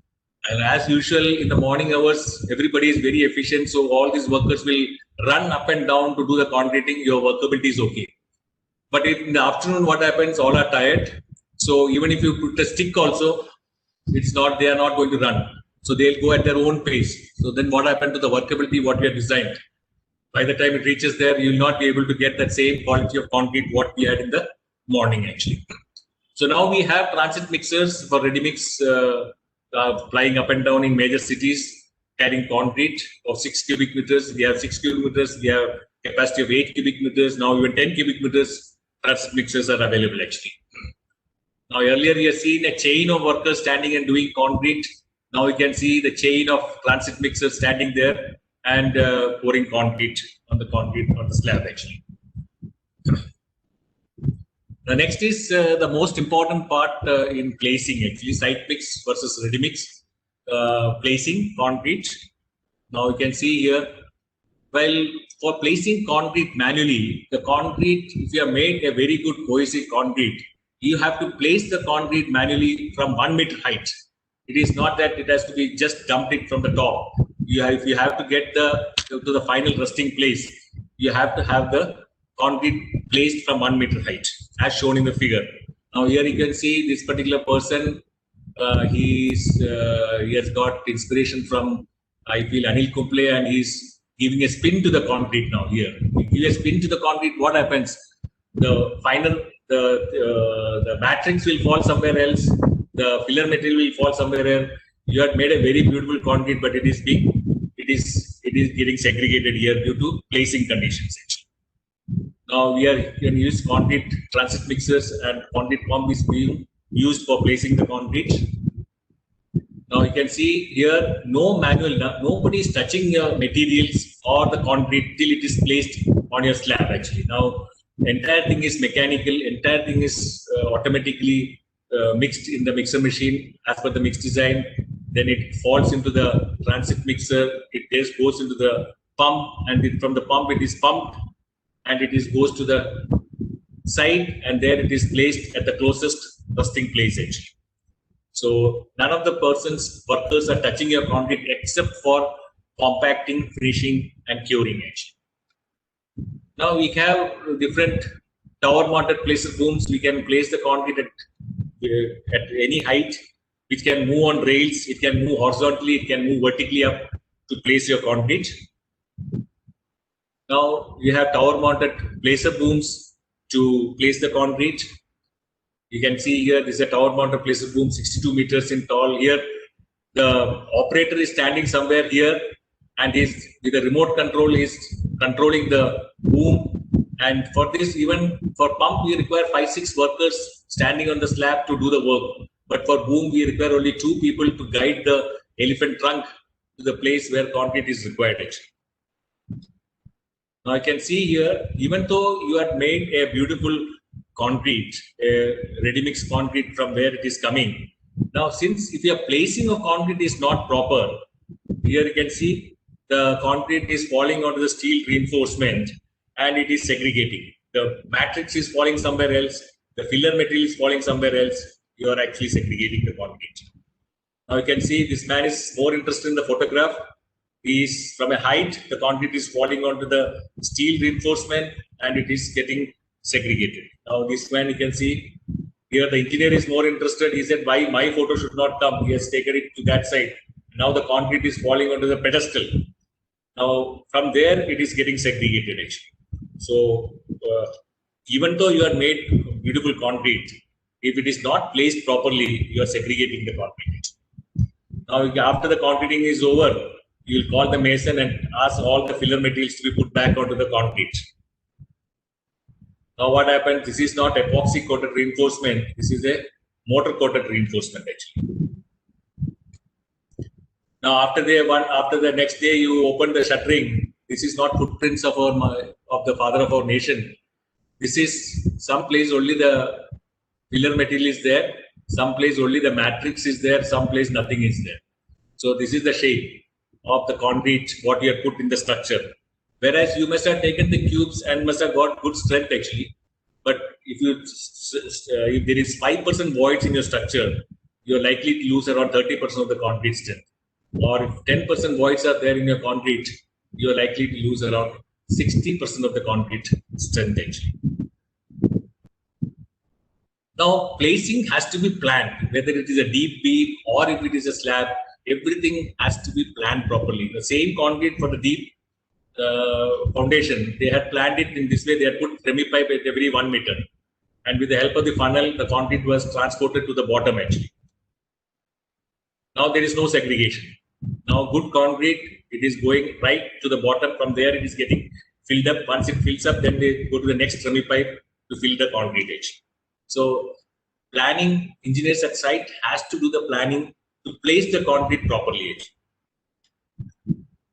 A: And as usual, in the morning hours, everybody is very efficient. So all these workers will run up and down to do the concreting. Your workability is okay. But in the afternoon, what happens? All are tired. So even if you put a stick also, they are not going to run. So they'll go at their own pace. So then what happened to the workability, what we have designed? By the time it reaches there, you will not be able to get that same quality of concrete what we had in the morning actually. So now we have transit mixers for ready mix flying up and down in major cities, carrying concrete of 6 cubic meters. We have 6 cubic meters. We have capacity of 8 cubic meters. Now even 10 cubic meters transit mixers are available actually. Now earlier we have seen a chain of workers standing and doing concrete. Now we can see the chain of transit mixers standing there and pouring concrete on the slab actually. The next is the most important part in placing actually, Sitemix versus Readymix placing concrete. Now you can see here, well, for placing concrete manually, the concrete, if you have made a very good cohesive concrete, you have to place the concrete manually from 1 meter height. It is not that it has to be just dumped it from the top. If you have to get to the final resting place, you have to have the concrete placed from 1 meter height, as shown in the figure. Now here you can see this particular person. He has got inspiration from, I feel, Anil Kumble, and he's giving a spin to the concrete now here. If you give a spin to the concrete, what happens? The final, the matrix will fall somewhere else. The filler material will fall somewhere else. You have made a very beautiful concrete, but it is getting segregated here due to placing conditions. Now we can use concrete transit mixers, and concrete pump is being used for placing the concrete. Now you can see here, no manual, nobody is touching your materials or the concrete till it is placed on your slab actually. Now entire thing is mechanical, entire thing is automatically mixed in the mixer machine as per the mix design. Then it falls into the transit mixer, it goes into the pump, and from the pump it is pumped, and it goes to the side, and there it is placed at the closest resting place actually. So none of the workers are touching your concrete except for compacting, finishing, and curing actually. Now we have different tower mounted placer booms. We can place the concrete at any height, which can move on rails, it can move horizontally, it can move vertically up to place your concrete. Now we have tower mounted placer booms to place the concrete. You can see here, this is a tower mounted placer boom, 62 meters in tall. Here the operator is standing somewhere here, and with the remote control is controlling the boom. And for this, even for pump, we require 5-6 workers standing on the slab to do the work. But for boom, we require only 2 people to guide the elephant trunk to the place where concrete is required actually. Now you can see here, even though you had made a beautiful concrete, a ready mix concrete from where it is coming. Now, since if your placing of concrete is not proper, here you can see the concrete is falling onto the steel reinforcement and it is segregating. The matrix is falling somewhere else, the filler material is falling somewhere else, you are actually segregating the concrete. Now you can see this man is more interested in the photograph. He is from a height, the concrete is falling onto the steel reinforcement and it is getting segregated. Now this man, you can see here the engineer is more interested. He said, why my photo should not come? He has taken it to that side. Now the concrete is falling onto the pedestal. Now from there it is getting segregated actually. So even though you have made beautiful concrete, if it is not placed properly, you are segregating the concrete. Now after the concreting is over, you will call the mason and ask all the filler materials to be put back onto the concrete. Now what happens? This is not epoxy coated reinforcement. This is a mortar coated reinforcement actually. Now after the next day you open the shuttering. This is not footprints of the father of our nation. This is some place only the filler material is there. Some place only the matrix is there. Some place nothing is there. So this is the shape of the concrete, what you have put in the structure. Whereas you must have taken the cubes and must have got good strength actually. But if there is 5% voids in your structure, you are likely to lose around 30% of the concrete strength. Or if 10% voids are there in your concrete, you are likely to lose around 60% of the concrete strength actually. Now, placing has to be planned, whether it is a deep beam or if it is a slab, everything has to be planned properly. The same concrete for the deep foundation, they had planned it in this way. They had put semi pipe at every 1 meter, and with the help of the funnel, the concrete was transported to the bottom actually. Now there is no segregation. Now good concrete, it is going right to the bottom. From there, it is getting filled up. Once it fills up, then they go to the next semi pipe to fill the concrete edge. So planning, engineers at site has to do the planning to place the concrete properly.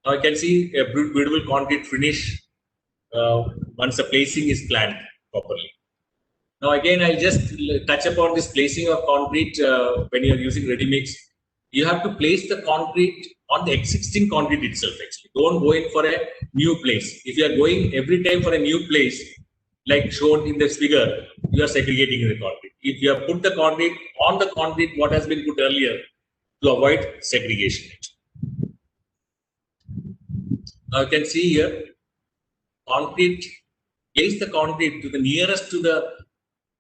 A: Now you can see a beautiful concrete finish once the placing is planned properly. Now again, I'll just touch upon this placing of concrete when you are using ready mix. You have to place the concrete on the existing concrete itself actually. Don't go in for a new place. If you are going every time for a new place, like shown in this figure, you are segregating the concrete. If you have put the concrete on the concrete what has been put earlier to avoid segregation. Now you can see here, concrete, place the concrete to the nearest to the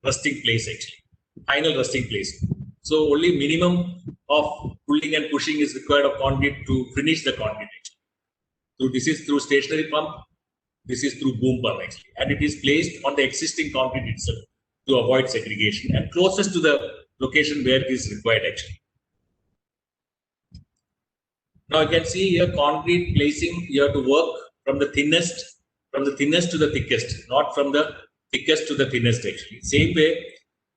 A: resting place actually, final resting place. So only minimum of pulling and pushing is required of concrete to finish the concrete actually. So this is through stationary pump, this is through boom pump actually, and it is placed on the existing concrete itself to avoid segregation and closest to the location where it is required actually. Now you can see here concrete placing, you have to work from the thinnest to the thickest, not from the thickest to the thinnest actually. Same way,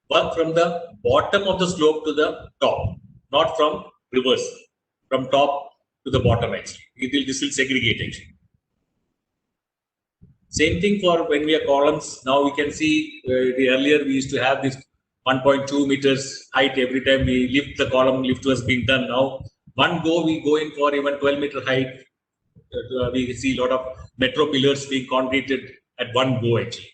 A: work from the bottom of the slope to the top, not from reverse, from top to the bottom actually. This will segregate actually. Same thing for when we have columns. Now we can see earlier we used to have this 1.2 meters height every time we lift the column, lift was being done. Now one go we go in for even 12-meter height. We see a lot of metro pillars being concreted at one go actually.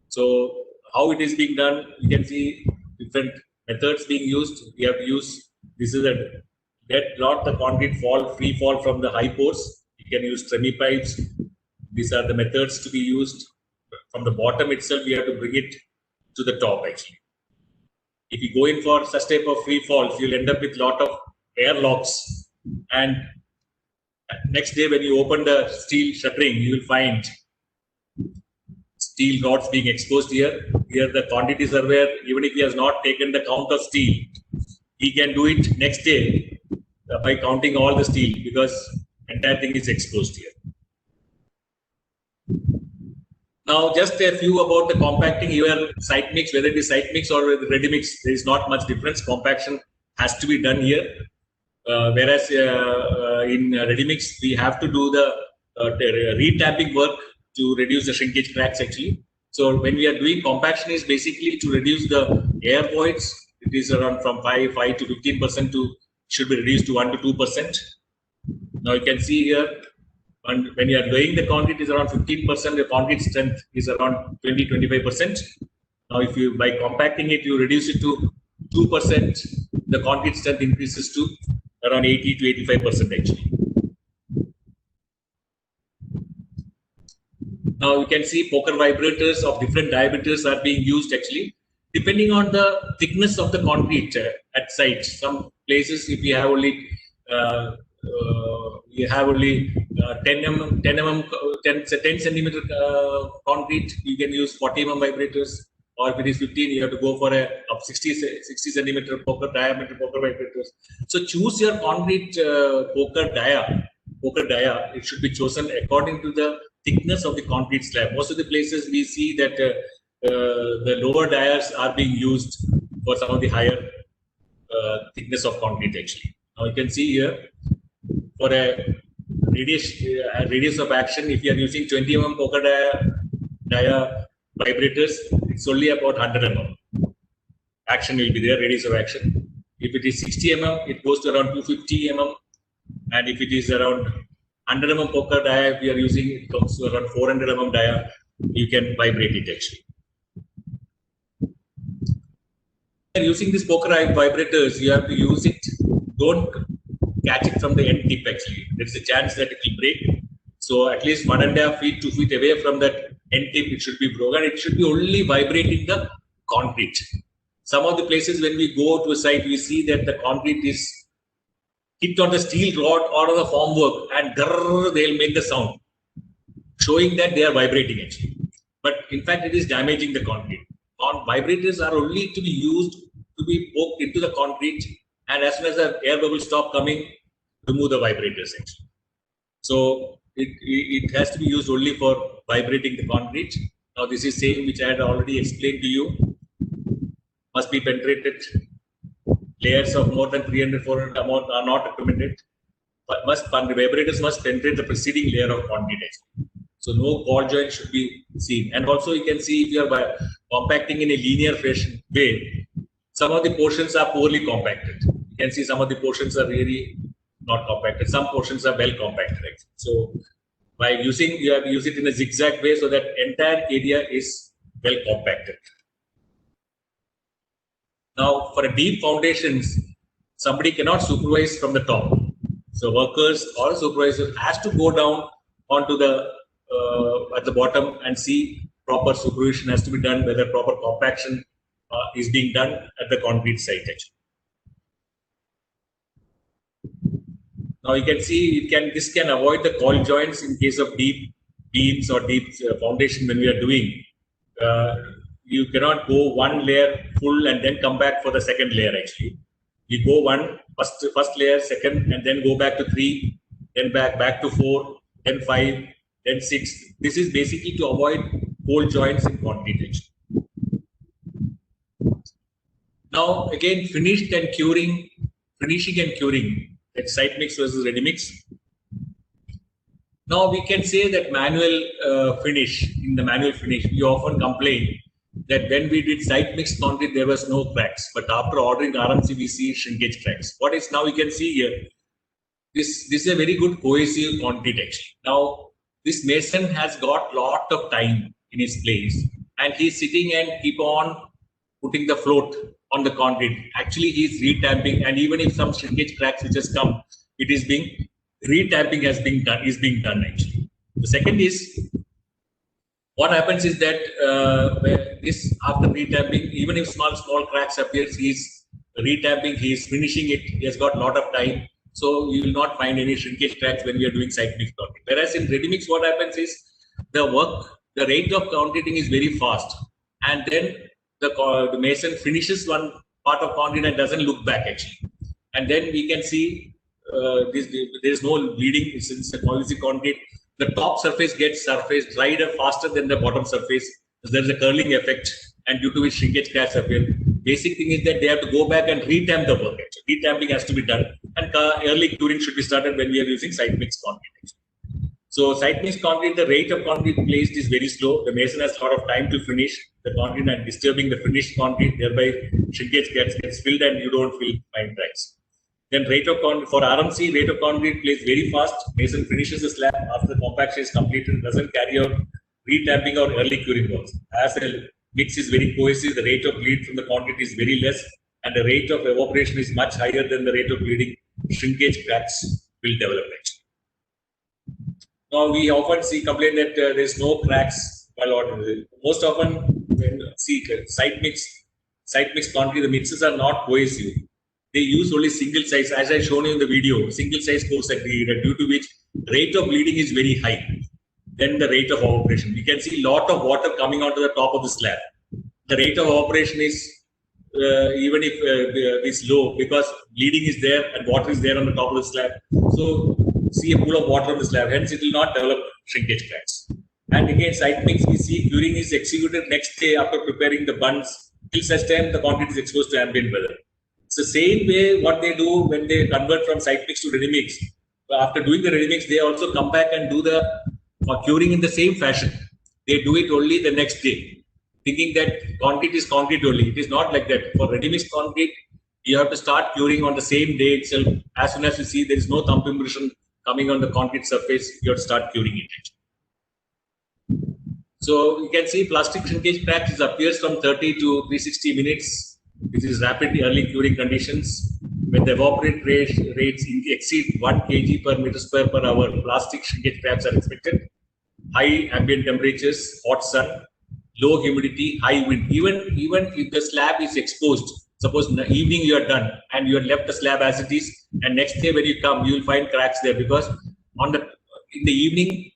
A: So how it is being done, you can see different methods being used. We have to use, this is a let the concrete free fall from the high pours. You can use semi pipes. These are the methods to be used. From the bottom itself, we have to bring it to the top actually. If you go in for such type of free falls, you'll end up with lot of air locks, and next day when you open the steel shuttering, you will find steel rods being exposed here. Here the quantity surveyor, even if he has not taken the count of steel, he can do it next day by counting all the steel because entire thing is exposed here. Now just a few about the compacting. Your site mix, whether it is site mix or ready mix, there is not much difference. Compaction has to be done here. Whereas in ready mix, we have to do the retapping work to reduce the shrinkage cracks actually. So when we are doing compaction, is basically to reduce the air voids. It is around from 5 to 15% to should be reduced to 1 to 2%. Now you can see here, when you are laying the concrete is around 15%, the concrete strength is around 20-25%. Now if you by compacting it, you reduce it to 2%, the concrete strength increases to around 80 to 85% actually. Now you can see poker vibrators of different diameters are being used actually, depending on the thickness of the concrete at site. Some places, if you have only 10 centimeter concrete, you can use 40 mm vibrators, or if it is 15, you have to go for a 60 centimeter poker diameter poker vibrators. So choose your concrete poker dia. It should be chosen according to the thickness of the concrete slab. Most of the places we see that the lower dias are being used for some of the higher thickness of concrete actually. Now you can see here, for a radius of action, if you are using 20 mm poker dia vibrators, it's only about 100 mm. Action will be there, radius of action. If it is 60 mm, it goes to around 250 mm. And if it is around 100 mm poker dia, we are using, it comes to around 400 mm dia, you can vibrate it actually. Using these poker vibrators, you have to use it, don't catch it from the end tip actually. There's a chance that it will break. So at least 1.5 feet, 2 feet away from that end tip, it should be broken. It should be only vibrating the concrete. Some of the places when we go to a site, we see that the concrete is hit on the steel rod or on the formwork and grrr, they'll make the sound, showing that they are vibrating actually. But in fact, it is damaging the concrete. Vibrators are only to be used to be poked into the concrete, and as soon as the air bubbles stop coming, remove the vibrators actually. So it has to be used only for vibrating the concrete. Now this is same which I had already explained to you. Must be penetrated. Layers of more than 300, 400 amount are not recommended. But vibrators must penetrate the preceding layer of concrete actually. So no ball joint should be seen. And also you can see if you are compacting in a linear fashion way, some of the portions are poorly compacted. You can see some of the portions are really not compacted. Some portions are well compacted actually. So by using, you have to use it in a zigzag way so that entire area is well compacted. Now for a deep foundations, somebody cannot supervise from the top. So workers or supervisors has to go down onto the at the bottom and see proper supervision has to be done, whether proper compaction is being done at the concrete site actually. Now you can see this can avoid the coil joints in case of deep beams or deep foundation when we are doing. You cannot go one layer full and then come back for the second layer actually. You go first layer, second, and then go back to 3, then back to 4, then 5, then 6. This is basically to avoid cold joints in concrete actually. Now again, finishing and curing, like Sitemix versus Readymix. Now we can say that manual finish, in the manual finish, we often complain that when we did Sitemix concrete, there was no cracks. But after ordering RMC, we see shrinkage cracks. What is now you can see here, this is a very good cohesive concrete actually. Now, this mason has got lot of time in his place and he's sitting and keep on putting the float on the concrete. Actually, he's retamping, and even if some shrinkage cracks which has come, it is being retamping is being done actually. The second is, what happens is that after retamping, even if small cracks appears, he's retamping, he's finishing it, he has got a lot of time. So you will not find any shrinkage cracks when we are doing Sitemix concrete. Whereas in Readymix, what happens is the rate of concreting is very fast, and then the mason finishes one part of concrete and doesn't look back actually. And then we can see there is no bleeding since the cohesive concrete. The top surface gets dried up faster than the bottom surface. There is a curling effect, and due to which shrinkage cracks appear. Basic thing is that they have to go back and retamp the work. Actually. Retamping has to be done, and early curing should be started when we are using Sitemix concrete. Actually. So Sitemix concrete, the rate of concrete placed is very slow. The mason has a lot of time to finish the concrete and disturbing the finished concrete, thereby shrinkage gets filled and you don't feel fine cracks. Then rate of concrete for RMC, rate of concrete placed very fast. Mason finishes the slab after the compaction is completed, doesn't carry out retamping or early curing works. As the mix is very cohesive, the rate of bleed from the concrete is very less, and the rate of evaporation is much higher than the rate of bleeding. Shrinkage cracks will develop actually. Now we often complain that there is no cracks while ordering. Most often when see Sitemix concrete, the mixes are not cohesive. They use only single size, as I shown you in the video, single size course aggregator, due to which rate of bleeding is very high. Then the rate of evaporation. We can see a lot of water coming onto the top of the slab. The rate of evaporation is even if is low, because bleeding is there and water is there on the top of the slab. So see a pool of water on the slab, hence it will not develop shrinkage cracks. And again, Sitemix, we see curing is executed next day after preparing the buns. Till such time the concrete is exposed to ambient weather. It's the same way what they do when they convert from Sitemix to Readymix. After doing the Readymix, they also come back and do the curing in the same fashion. They do it only the next day, thinking that concrete is concrete only. It is not like that. For Readymix concrete, you have to start curing on the same day itself as soon as you see there is no thumb impression coming on the concrete surface, you have to start curing it. So you can see plastic shrinkage cracks appears from 30 to 360 minutes. This is rapidly early curing conditions. When the evaporate rates exceed 1 kg per meter square per hour, plastic shrinkage cracks are expected. High ambient temperatures, hot sun, low humidity, high wind. Even if the slab is exposed, suppose in the evening you are done and you are left the slab as it is, and next day when you come, you will find cracks there because in the evening,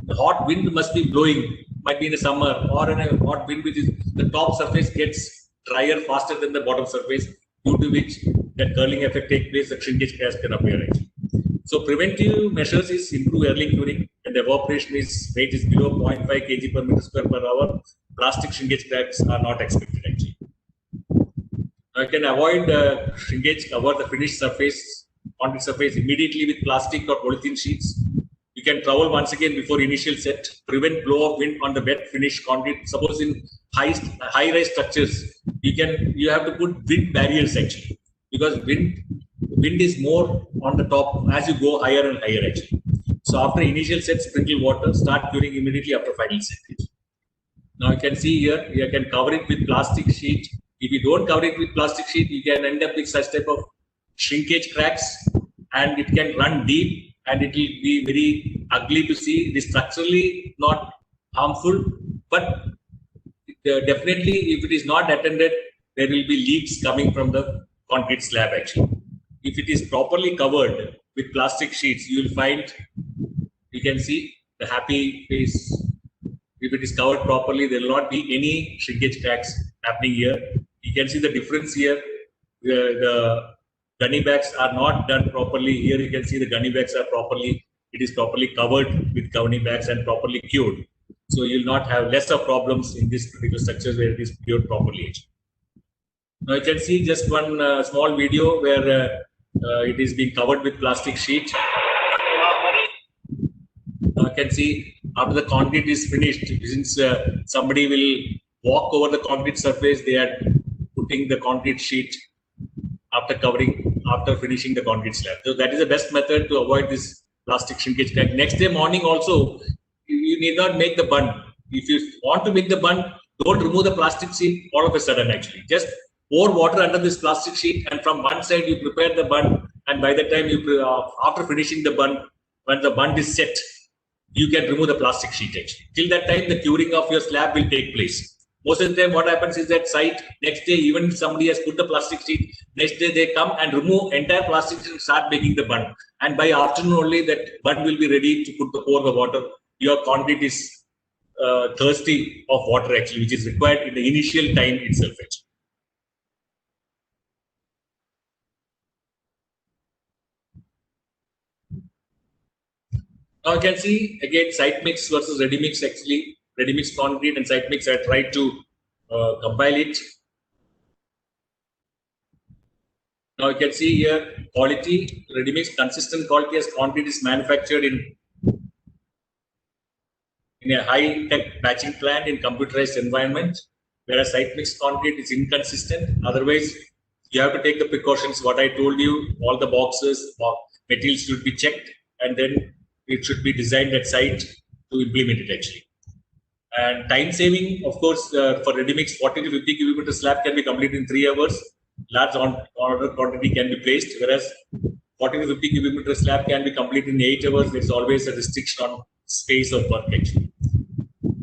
A: the hot wind must be blowing, might be in the summer or in a hot wind, which is the top surface gets drier faster than the bottom surface, due to which that curling effect takes place, the shrinkage cracks can appear. So preventive measures is improve early curing, and the evaporation rate is below 0.5 kg per meter square per hour. Plastic shrinkage cracks are not expected actually. Now you can avoid shrinkage, cover the finished surface, concrete surface immediately with plastic or polythene sheets. You can trowel once again before initial set, prevent blow of wind on the wet finished concrete. Suppose in high-rise structures, you have to put wind barriers actually, because wind is more on the top as you go higher and higher actually. So after initial set, sprinkle water, start curing immediately after final set. Now you can see here, you can cover it with plastic sheet. If you don't cover it with plastic sheet, you can end up with such type of shrinkage cracks, and it can run deep, and it will be very ugly to see. It is structurally not harmful, but definitely if it is not attended, there will be leaks coming from the concrete slab actually. If it is properly covered with plastic sheets, you will find, you can see the happy face. If it is covered properly, there will not be any shrinkage cracks happening here. You can see the difference here. The gunny bags are not done properly. Here you can see the gunny bags are properly, it is properly covered with gunny bags and properly cured. So you will not have lesser problems in this particular structure where it is cured properly. Now you can see just one small video where it is being covered with plastic sheet. Now you can see after the concrete is finished, since somebody will walk over the concrete surface, they are putting the concrete sheet after finishing the concrete slab. So that is the best method to avoid this plastic shrinkage crack. Next day morning also, you need not make the bund. If you want to make the bund, don't remove the plastic sheet all of a sudden actually. Just pour water under this plastic sheet, and from one side you prepare the bund, and by the time after finishing the bund, when the bund is set, you can remove the plastic sheet actually. Till that time, the curing of your slab will take place. Most of the time, what happens is that site, next day, even if somebody has put the plastic sheet, next day they come and remove entire plastic sheet and start making the bund. And by afternoon only, that bund will be ready to pour the water. Your concrete is thirsty of water actually, which is required in the initial time itself actually. Now you can see again Sitemix versus Readymix actually. Readymix concrete and Sitemix, I tried to compile it. Now you can see here quality, Readymix consistent quality as concrete is manufactured in a high-tech batching plant in computerized environment, whereas Sitemix concrete is inconsistent. Otherwise, you have to take the precautions. What I told you, all the boxes, materials should be checked, and then it should be designed at site to implement it actually. And time saving, of course, for Readymix, 40 to 50 cubic meter slab can be completed in 3 hours. Large order quantity can be placed, whereas 40 to 50 cubic meter slab can be completed in 8 hours. There's always a restriction on space of work actually.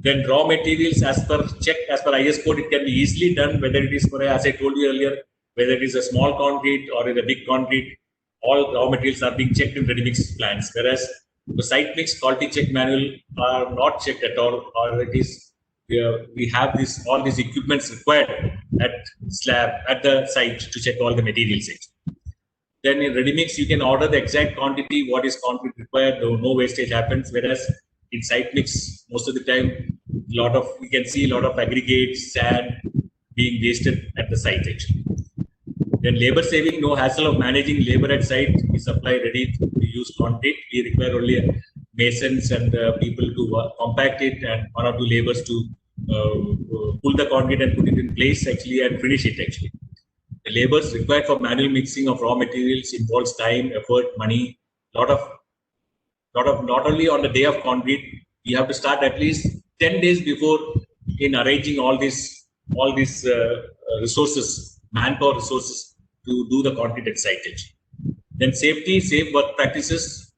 A: Then raw materials, as per IS code, it can be easily done, whether it is for, as I told you earlier, whether it is a small concrete or a big concrete, all raw materials are being checked in Readymix plants, whereas the Sitemix quality check manual are not checked at all, or it is we have all these equipments required at the site to check all the materials. Then in Readymix, you can order the exact quantity, what is concrete required, no wastage happens. Whereas in Sitemix, most of the time, we can see a lot of aggregates, sand being wasted at the site actually. Then labor saving, no hassle of managing labor at site. We supply ready to use concrete. We require only masons and people to compact it, and 1 or 2 laborers to pull the concrete and put it in place actually and finish it actually. The labors required for manual mixing of raw materials involves time, effort, money, lot of not only on the day of concrete, you have to start at least 10 days before in arranging all these resources, manpower resources to do the concrete at site. Then safe work practices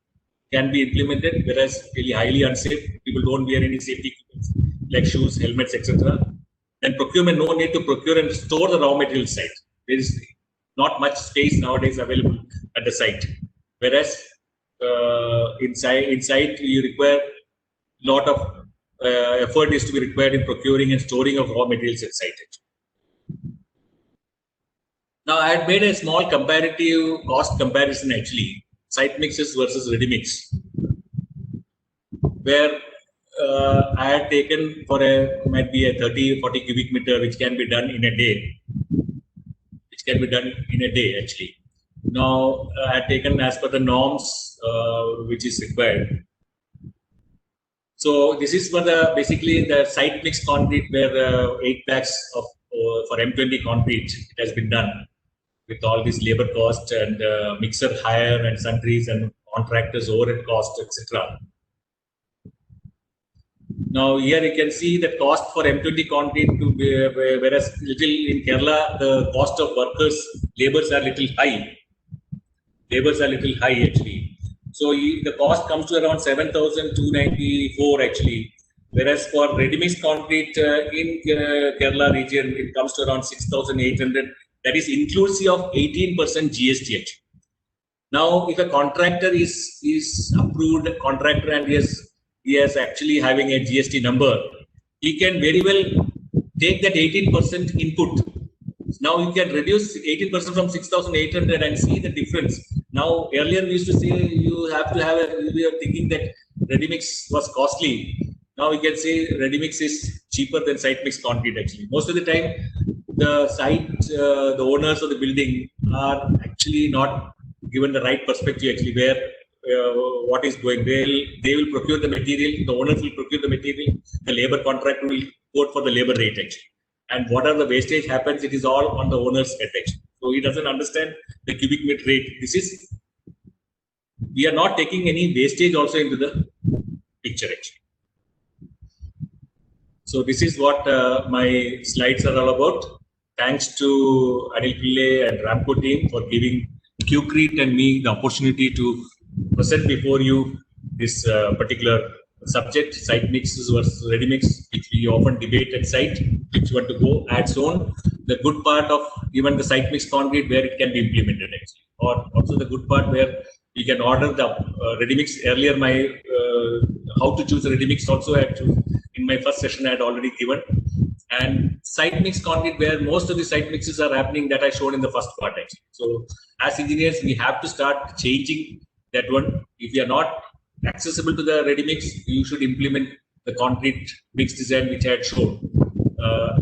A: can be implemented, whereas really highly unsafe, people don't wear any safety equipment like shoes, helmets, etc. Then procurement, no need to procure and store the raw material site. There is not much space nowadays available at the site, whereas inside you require a lot of effort is to be required in procuring and storing of raw materials at site. Now I had made a small comparative cost comparison actually, Sitemix versus Readymix, where I had taken for might be a 30-40 cubic meter, which can be done in a day. Actually. Now I had taken as per the norms which is required. So this is for basically the Sitemix concrete, where 8 packs of for M20 concrete it has been done with all these labor cost and mixer hire and sundries and contractors overhead cost, etc. Now here you can see the cost for M20 concrete to be, whereas little in Kerala the cost of workers, labors are little high. Actually. So the cost comes to around 7,294 actually. Whereas for ready-mix concrete in Kerala region, it comes to around 6,800. That is inclusive of 18% GST actually. Now, if a contractor is approved contractor and he is actually having a GST number, he can very well take that 18% input. Now you can reduce 18% from 6,800 and see the difference. Now earlier we used to say you have to have we are thinking that ready-mix was costly. Now we can say ready-mix is cheaper than Sitemix concrete actually. Most of the time the the owners of the building are actually not given the right perspective actually where what is going. They will procure the material, the owners will procure the material, the labor contractor will quote for the labor rate actually. And whatever the wastage happens, it is all on the owner's head actually. So he doesn't understand the cubic meter rate. We are not taking any wastage also into the picture actually. So this is what my slides are all about. Thanks to Anil Pillai and Ramco team for giving Qcrete and me the opportunity to present before you this particular subject, Sitemix versus Readymix, which we often debate at site, which want to go at zone. The good part of even the Sitemix concrete where it can be implemented actually, or also the good part where we can order the Readymix. Earlier, my how to choose Readymix also in my first session I had already given, and Sitemix concrete where most of the Sitemixes are happening that I showed in the first part actually. So as engineers, we have to start changing that one. If we are not accessible to the ready mix, you should implement the concrete mix design which I had shown,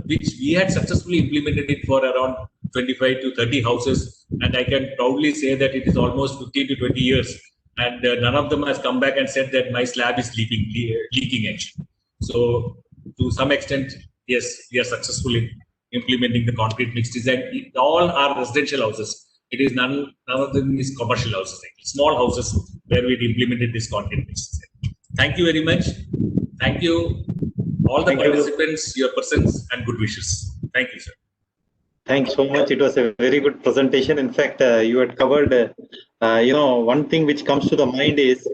A: which we had successfully implemented it for around 25 to 30 houses, and I can proudly say that it is almost 15 to 20 years, and none of them has come back and said that my slab is leaking actually. So to some extent, yes, we are successfully implementing the concrete mix design. All are residential houses. It is none of them is commercial houses, small houses where we implemented this concrete mix. Thank you very much. Thank you, all the participants, your presence and good wishes. Thank you, sir.
B: Thanks so much. It was a very good presentation. In fact, you had covered, one thing which comes to the mind is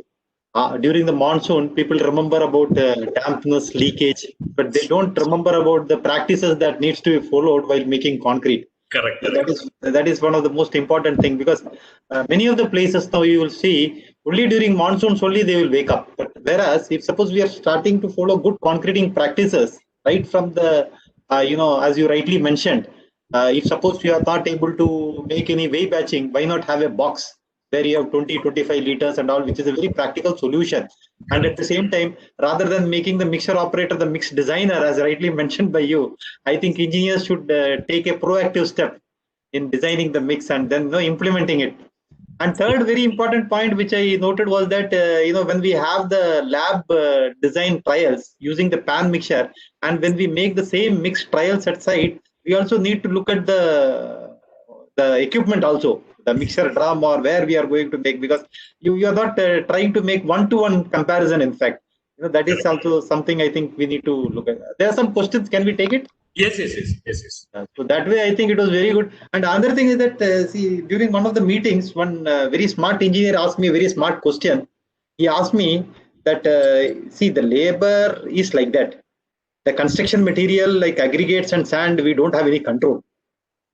B: during the monsoon, people remember about dampness, leakage, but they don't remember about the practices that needs to be followed while making concrete.
A: Correct.
B: That is one of the most important thing, because many of the places now you will see only during monsoons only they will wake up. But whereas if suppose we are starting to follow good concreting practices right from the as you rightly mentioned, if suppose you are not able to make any way batching, why not have a box where you have 20-25 liters and all, which is a very practical solution. And at the same time, rather than making the mixer operator the mix designer, as rightly mentioned by you, I think engineers should take a proactive step in designing the mix and then implementing it. And third very important point which I noted was that when we have the lab design trials using the pan mixture, and when we make the same mix trials at site, we also need to look at the the equipment also, the mixer drum or where we are going to make, because you are not trying to make one-to-one comparison. In fact, that is also something I think we need to look at. There are some questions. Can we take it?
A: Yes.
B: So that way, I think it was very good. And another thing is that, see, during one of the meetings, one very smart engineer asked me a very smart question. He asked me that, see, the labor is like that. The construction material like aggregates and sand, we don't have any control.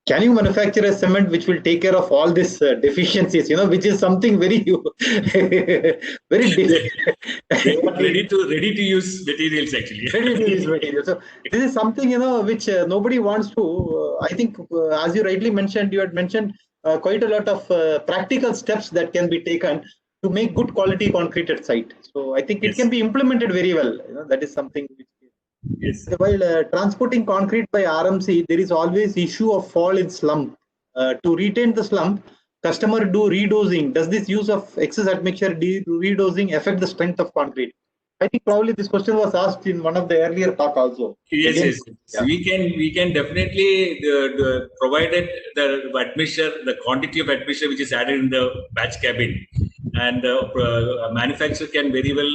B: Can you manufacture a cement which will take care of all these deficiencies, which is something very, very
A: ready to use materials actually.
B: Ready to use materials. So this is something, which nobody wants to, I think, as you rightly mentioned, you had mentioned quite a lot of practical steps that can be taken to make good quality concrete at site. So I think it can be implemented very well. That is something which.
A: Yes.
B: While transporting concrete by RMC, there is always issue of fall in slump. To retain the slump, customer do redosing. Does this use of excess admixture redosing affect the strength of concrete? I think probably this question was asked in one of the earlier talk also.
A: Yes. Yeah. We can definitely provided the admixture, the quantity of admixture which is added in the batch cabin, and a manufacturer can very well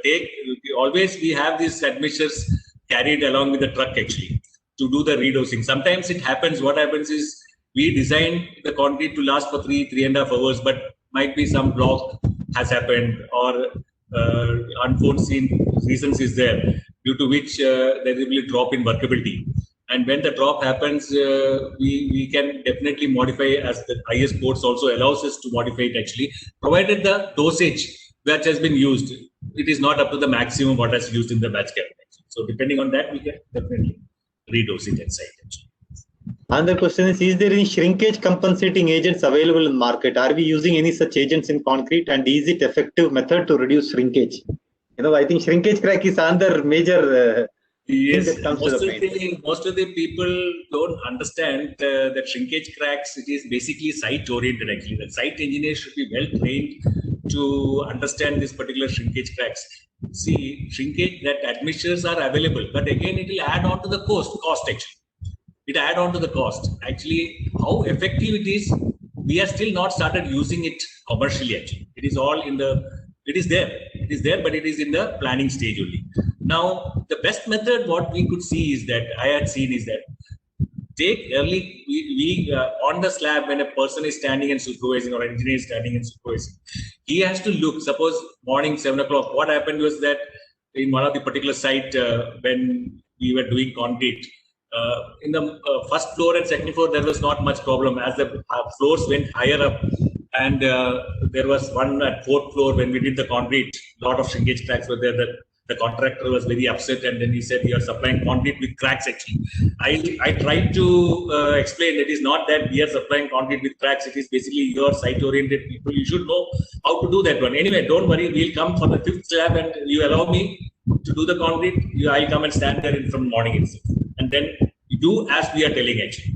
A: take. Always we have these admixtures carried along with the truck actually to do the redosing. Sometimes it happens. What happens is we design the concrete to last for 3.5 hours, but might be some block has happened or unforeseen reasons is there, due to which there will be a drop in workability. And when the drop happens, we can definitely modify, as the highest codes also allows us to modify it actually, provided the dosage that has been used, it is not up to the maximum what is used in the batch cabinet. So depending on that, we can definitely redose it at site actually.
B: Another question is there any shrinkage compensating agents available in market? Are we using any such agents in concrete, and is it effective method to reduce shrinkage? I think shrinkage crack is another major
A: yes, most of the people don't understand that shrinkage cracks, it is basically site oriented actually. The site engineer should be well trained to understand this particular shrinkage cracks. See, shrinkage, that admixtures are available, but again it will add on to the cost actually. It add on to the cost. Actually, how effective it is, we have still not started using it commercially actually. It is all in the, it is there, but it is in the planning stage only. Now, the best method what we could see is that, I had seen is that, take early, we on the slab when a person is standing and supervising or engineer is standing and supervising, he has to look, suppose morning 7 o'clock, what happened was that in one of the particular site when we were doing concrete, in the first floor and second floor, there was not much problem. As the floors went higher up, and there was one at 4th floor when we did the concrete, lot of shrinkage cracks were there. The contractor was very upset, and then he said, "We are supplying concrete with cracks." Actually, I tried to explain it is not that we are supplying concrete with cracks. It is basically your site-oriented people. You should know how to do that one. Anyway, don't worry. We'll come for the 5th slab, and you allow me to do the concrete. I'll come and stand there from morning itself, and then you do as we are telling actually.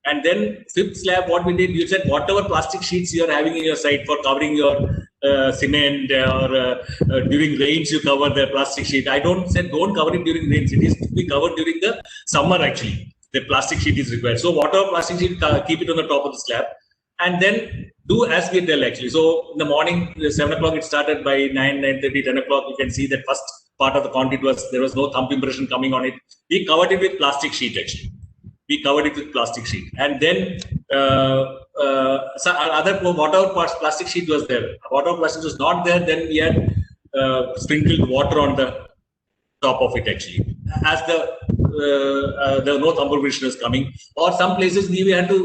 A: And then 5th slab, what we did, you said whatever plastic sheets you are having in your site for covering your cement or during rains you cover the plastic sheet. I don't say don't cover it during rains. It is to be covered during the summer actually. The plastic sheet is required. So whatever plastic sheet, keep it on the top of the slab, and then do as we tell actually. So in the morning, 7 o'clock it started. By 9:30, 10 o'clock, you can see that first part of the concrete there was no thumb impression coming on it. We covered it with plastic sheet actually. We covered it with plastic sheet, and then whatever plastic sheet was there, whatever plastic was not there, then we had sprinkled water on the top of it actually. As there were no thumb impression was coming, or some places we went to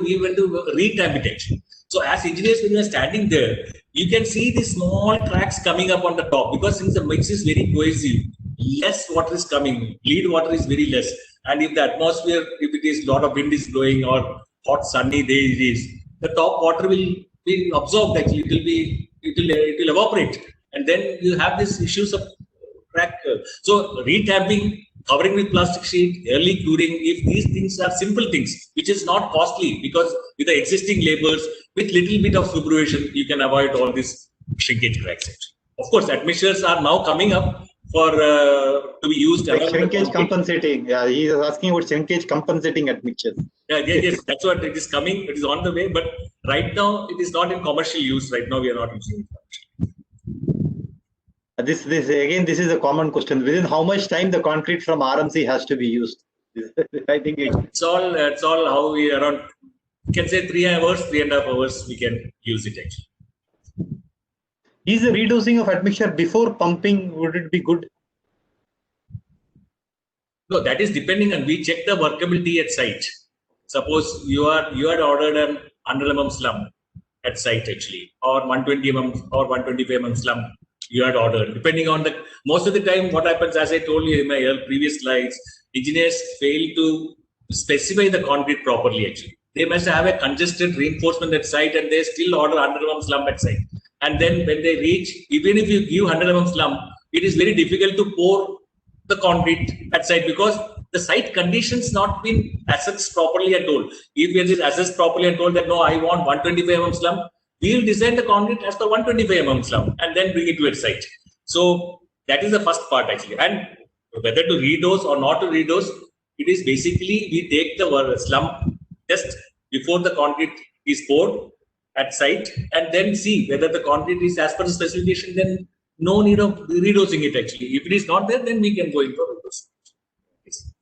A: retamp it actually. So as engineers, when you are standing there, you can see the small cracks coming up on the top, because since the mix is very cohesive, less water is coming, bleed water is very less. And if the atmosphere, if it is a lot of wind is blowing or hot sunny day it is, the top water will be absorbed actually. It will evaporate, and then you have these issues of crack. So retamping, covering with plastic sheet, early curing, if these things are simple things, which is not costly, because with the existing labels, with little bit of supervision, you can avoid all these shrinkage cracks actually. Of course, admixtures are now coming up. for to be used
B: Like
A: around the
B: shrinkage
A: concrete.
B: compensating. Yeah, he is asking about shrinkage compensating admixtures.
A: Yeah, yes, that's what it is coming. It is on the way, but right now it is not in commercial use. Right now we are not using it.
B: This is a common question. Within how much time the concrete from RMC has to be used? I think
A: It's all how we around. You can say 3 hours, 3.5 hours. We can use it actually.
B: Is the redosing of admixture before pumping, would it be good?
A: No, that is depending on, we check the workability at site. Suppose you had ordered an 100 mm slump at site actually, or 120 mm or 125 mm slump you had ordered. Depending on the, most of the time what happens, as I told you in my previous slides, engineers fail to specify the concrete properly actually. They must have a congested reinforcement at site and they still order 100 mm slump at site. And then when they reach, even if you give 100 mm slump, it is very difficult to pour the concrete at site because the site conditions not been assessed properly and told. If it is assessed properly and told that no, I want 125 mm slump, we will design the concrete as per 125 mm slump and then bring it to its site. So that is the first part actually. And whether to redose or not to redose, it is basically we take the slump just before the concrete is poured at site and then see whether the concrete is as per the specification, then no need of redosing it actually. If it is not there, then we can go in for redosing. Yes.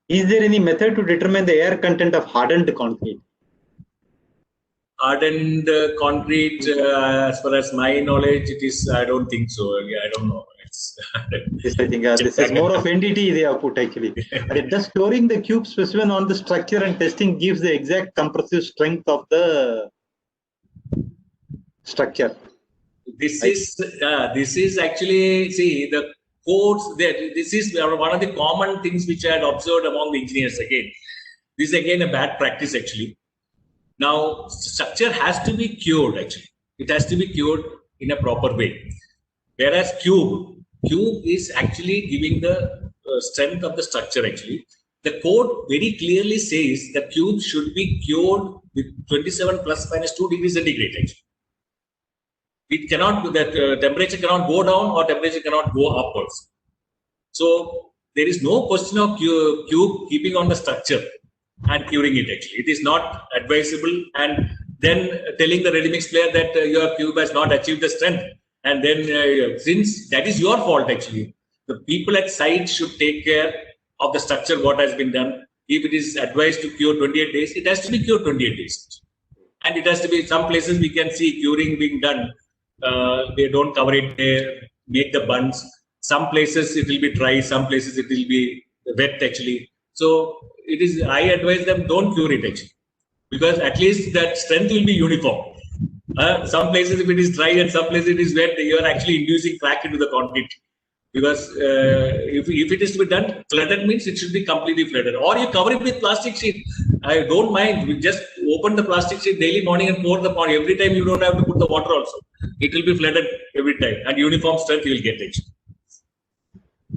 B: Is there any method to determine the air content of hardened concrete?
A: Hardened concrete, as far as my knowledge, it is, I don't think so. Yeah, I don't know.
B: Yes, I think this is more of NDT they have put actually. Just storing the cube specimen on the structure and testing gives the exact compressive strength of the structure.
A: This is actually, see, the codes there. This is one of the common things which I had observed among the engineers again. This is again a bad practice actually. Now, structure has to be cured actually. It has to be cured in a proper way. Whereas cube is actually giving the strength of the structure actually. The code very clearly says that cube should be cured with 27 plus minus 2 degrees centigrade actually. It cannot, that temperature cannot go down or temperature cannot go upwards. So there is no question of cube keeping on the structure and curing it actually. It is not advisable, and then telling the ready mix player that your cube has not achieved the strength. And then since that is your fault actually, the people at site should take care of the structure, what has been done. If it is advised to cure 28 days, it has to be cured 28 days. And it has to be, some places we can see curing being done. They don't cover it, they make the buns. Some places it will be dry, some places it will be wet actually. So it is, I advise them, don't cure it actually, because at least that strength will be uniform. Some places if it is dry and some places it is wet, you are actually inducing crack into the concrete. Because if it is to be done, flooded means it should be completely flooded. Or you cover it with plastic sheet. I don't mind. We just open the plastic sheet daily morning and pour the pond. Every time you don't have to put the water also. It will be flooded every time. And uniform strength you will get it.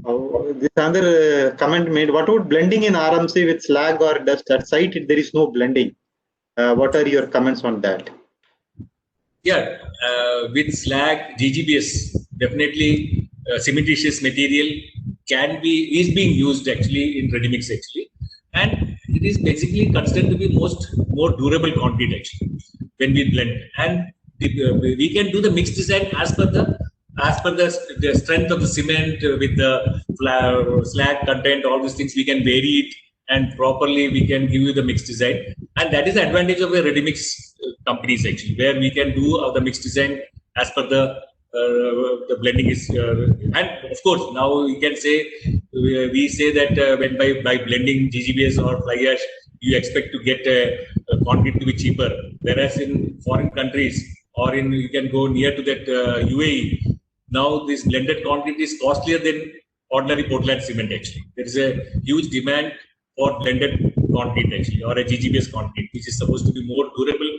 B: Oh, this other comment made. What about blending in RMC with slag or dust? At site, there is no blending. What are your comments on that?
A: Yeah, with slag, GGBS, definitely cementitious material is being used actually in ready mix actually. And it is basically considered to be more durable concrete actually when we blend. And we can do the mix design as per the strength of the cement with the slag content, all these things we can vary it and properly we can give you the mix design. And that is the advantage of the ready mix companies actually, where we can do the mix design as per the blending is. And of course, now we can say, we say that when by blending GGBS or fly ash, you expect to get concrete to be cheaper. Whereas in foreign countries or you can go near to that UAE, now this blended concrete is costlier than ordinary Portland cement actually. There is a huge demand for blended concrete actually, or a GGBS concrete, which is supposed to be more durable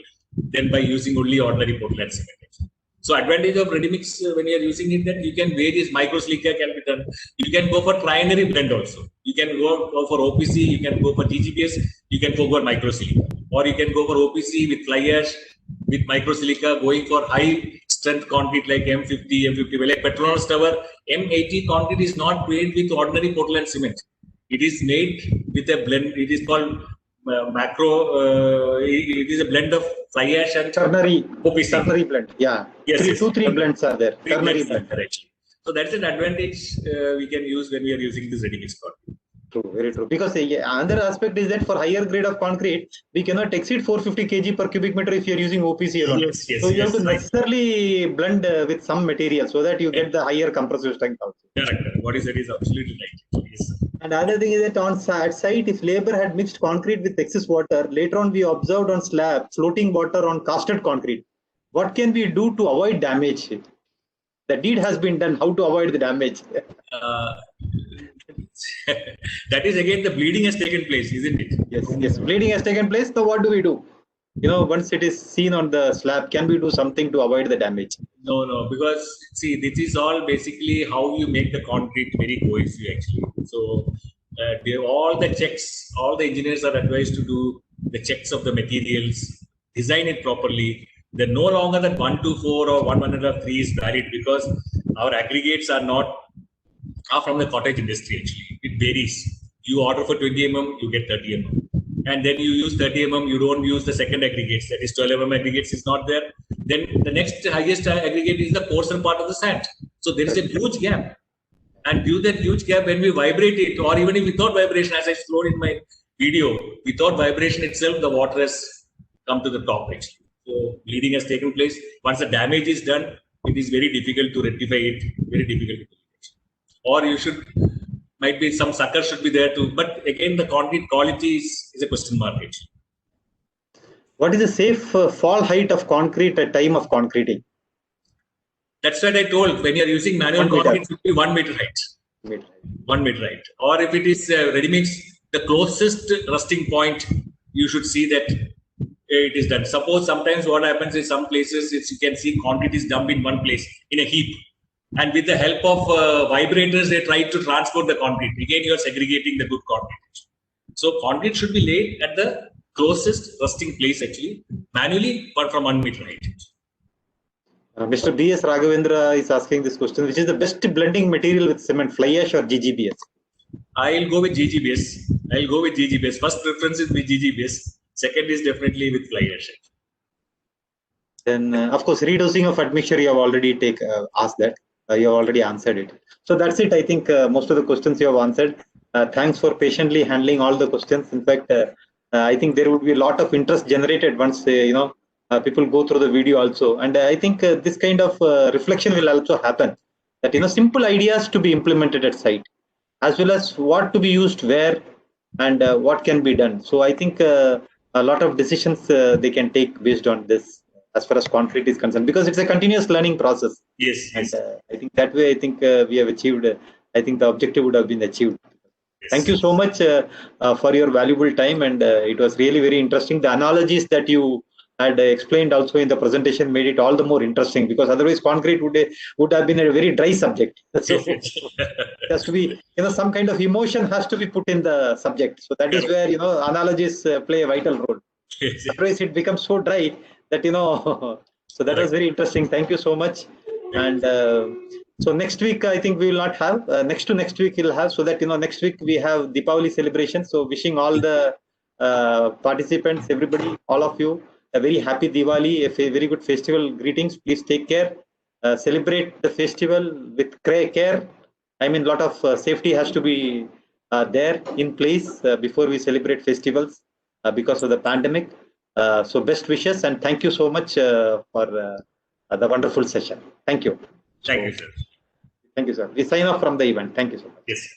A: than by using only ordinary Portland cement actually. So advantage of ready mix when you are using it, that you can various micro silica can be done. You can go for trinary blend also. You can go for OPC, you can go for GGBS, you can go for micro silica, or you can go for OPC with fly ash with micro silica, going for high strength concrete like M50, M50, like Petronas Tower, M80 concrete is not made with ordinary Portland cement. It is made with a blend. It is called it is a blend of fly ash and
B: ternary
A: OPC.
B: Ternary blend. Yeah.
A: Yes,
B: Three blends are there.
A: Three
B: Ternary
A: blends are there actually. So that's an advantage we can use when we are using this ready-mix concrete.
B: True, very true. Because another aspect is that for higher grade of concrete, we cannot exceed 450 kg per cubic meter if you are using OPC alone.
A: Yes,
B: so you have to necessarily blend with some material so that you get the higher compressive strength also.
A: Correct. What is that is absolutely right. Yes.
B: And another thing is that on site, if labor had mixed concrete with excess water, later on we observed on slab floating water on casted concrete. What can we do to avoid damage? The deed has been done. How to avoid the damage?
A: That is again the bleeding has taken place, isn't it?
B: Yes, bleeding has taken place. So what do we do? Once it is seen on the slab, can we do something to avoid the damage?
A: No, because see, this is all basically how you make the concrete very cohesive actually. So all the checks, all the engineers are advised to do the checks of the materials, design it properly. Then no longer than 124 or 1.5 is valid because our aggregates are from the cottage industry actually. It varies. You order for 20 mm, you get 30 mm. And then you use 30 mm, you don't use the second aggregates, that is 12 mm aggregates is not there. Then the next highest aggregate is the porcelain part of the sand. So there is a huge gap. And due to that huge gap, when we vibrate it, or even if without vibration, as I showed in my video, without vibration itself, the water has come to the top actually. So bleeding has taken place. Once the damage is done, it is very difficult to rectify it, very difficult to do it. Or you should, might be some sucker should be there too. But again, the concrete quality is a question mark actually.
B: What is the safe fall height of concrete at time of concreting?
A: That's what I told. When you are using manual concrete, it should be 1 meter height. 1 meter height. Or if it is ready-mix, the closest rusting point, you should see that it is done. Suppose sometimes what happens is some places you can see concrete is dumped in one place in a heap. And with the help of vibrators, they try to transport the concrete. Again, you are segregating the good concrete. So concrete should be laid at the closest rusting place actually, manually, but from 1 meter height.
B: Mr. B.S. Raghavendra is asking this question, which is the best blending material with cement, fly ash or GGBS?
A: I'll go with GGBS. First preference is with GGBS. Second is definitely with fly ash.
B: Then, of course, redosing of admixture, you have already asked that. You have already answered it. So that's it. I think most of the questions you have answered. Thanks for patiently handling all the questions. In fact, I think there would be a lot of interest generated once, people go through the video also. And I think this kind of reflection will also happen. That, simple ideas to be implemented at site, as well as what to be used where and what can be done. So I think a lot of decisions they can take based on this as far as concrete is concerned, because it's a continuous learning process.
A: Yes.
B: And I think that way, I think we have achieved, I think the objective would have been achieved. Yes. Thank you so much for your valuable time. And it was really very interesting. The analogies that you had explained also in the presentation made it all the more interesting, because otherwise concrete would have been a very dry subject. So it has to be, some kind of emotion has to be put in the subject. So that is where, analogies play a vital role. Yes. Otherwise it becomes so dry that, so that was very interesting. Thank you so much. And so next week, I think we will not have, next week we'll have, so that, next week we have Deepavali celebration. So wishing all the participants, everybody, all of you, a very happy Diwali, a very good festival greetings. Please take care. Celebrate the festival with care. I mean, a lot of safety has to be there in place before we celebrate festivals because of the pandemic. So best wishes and thank you so much for the wonderful session. Thank you.
A: Thank you, sir.
B: Thank you, sir. We sign off from the event. Thank you so much.
A: Yes.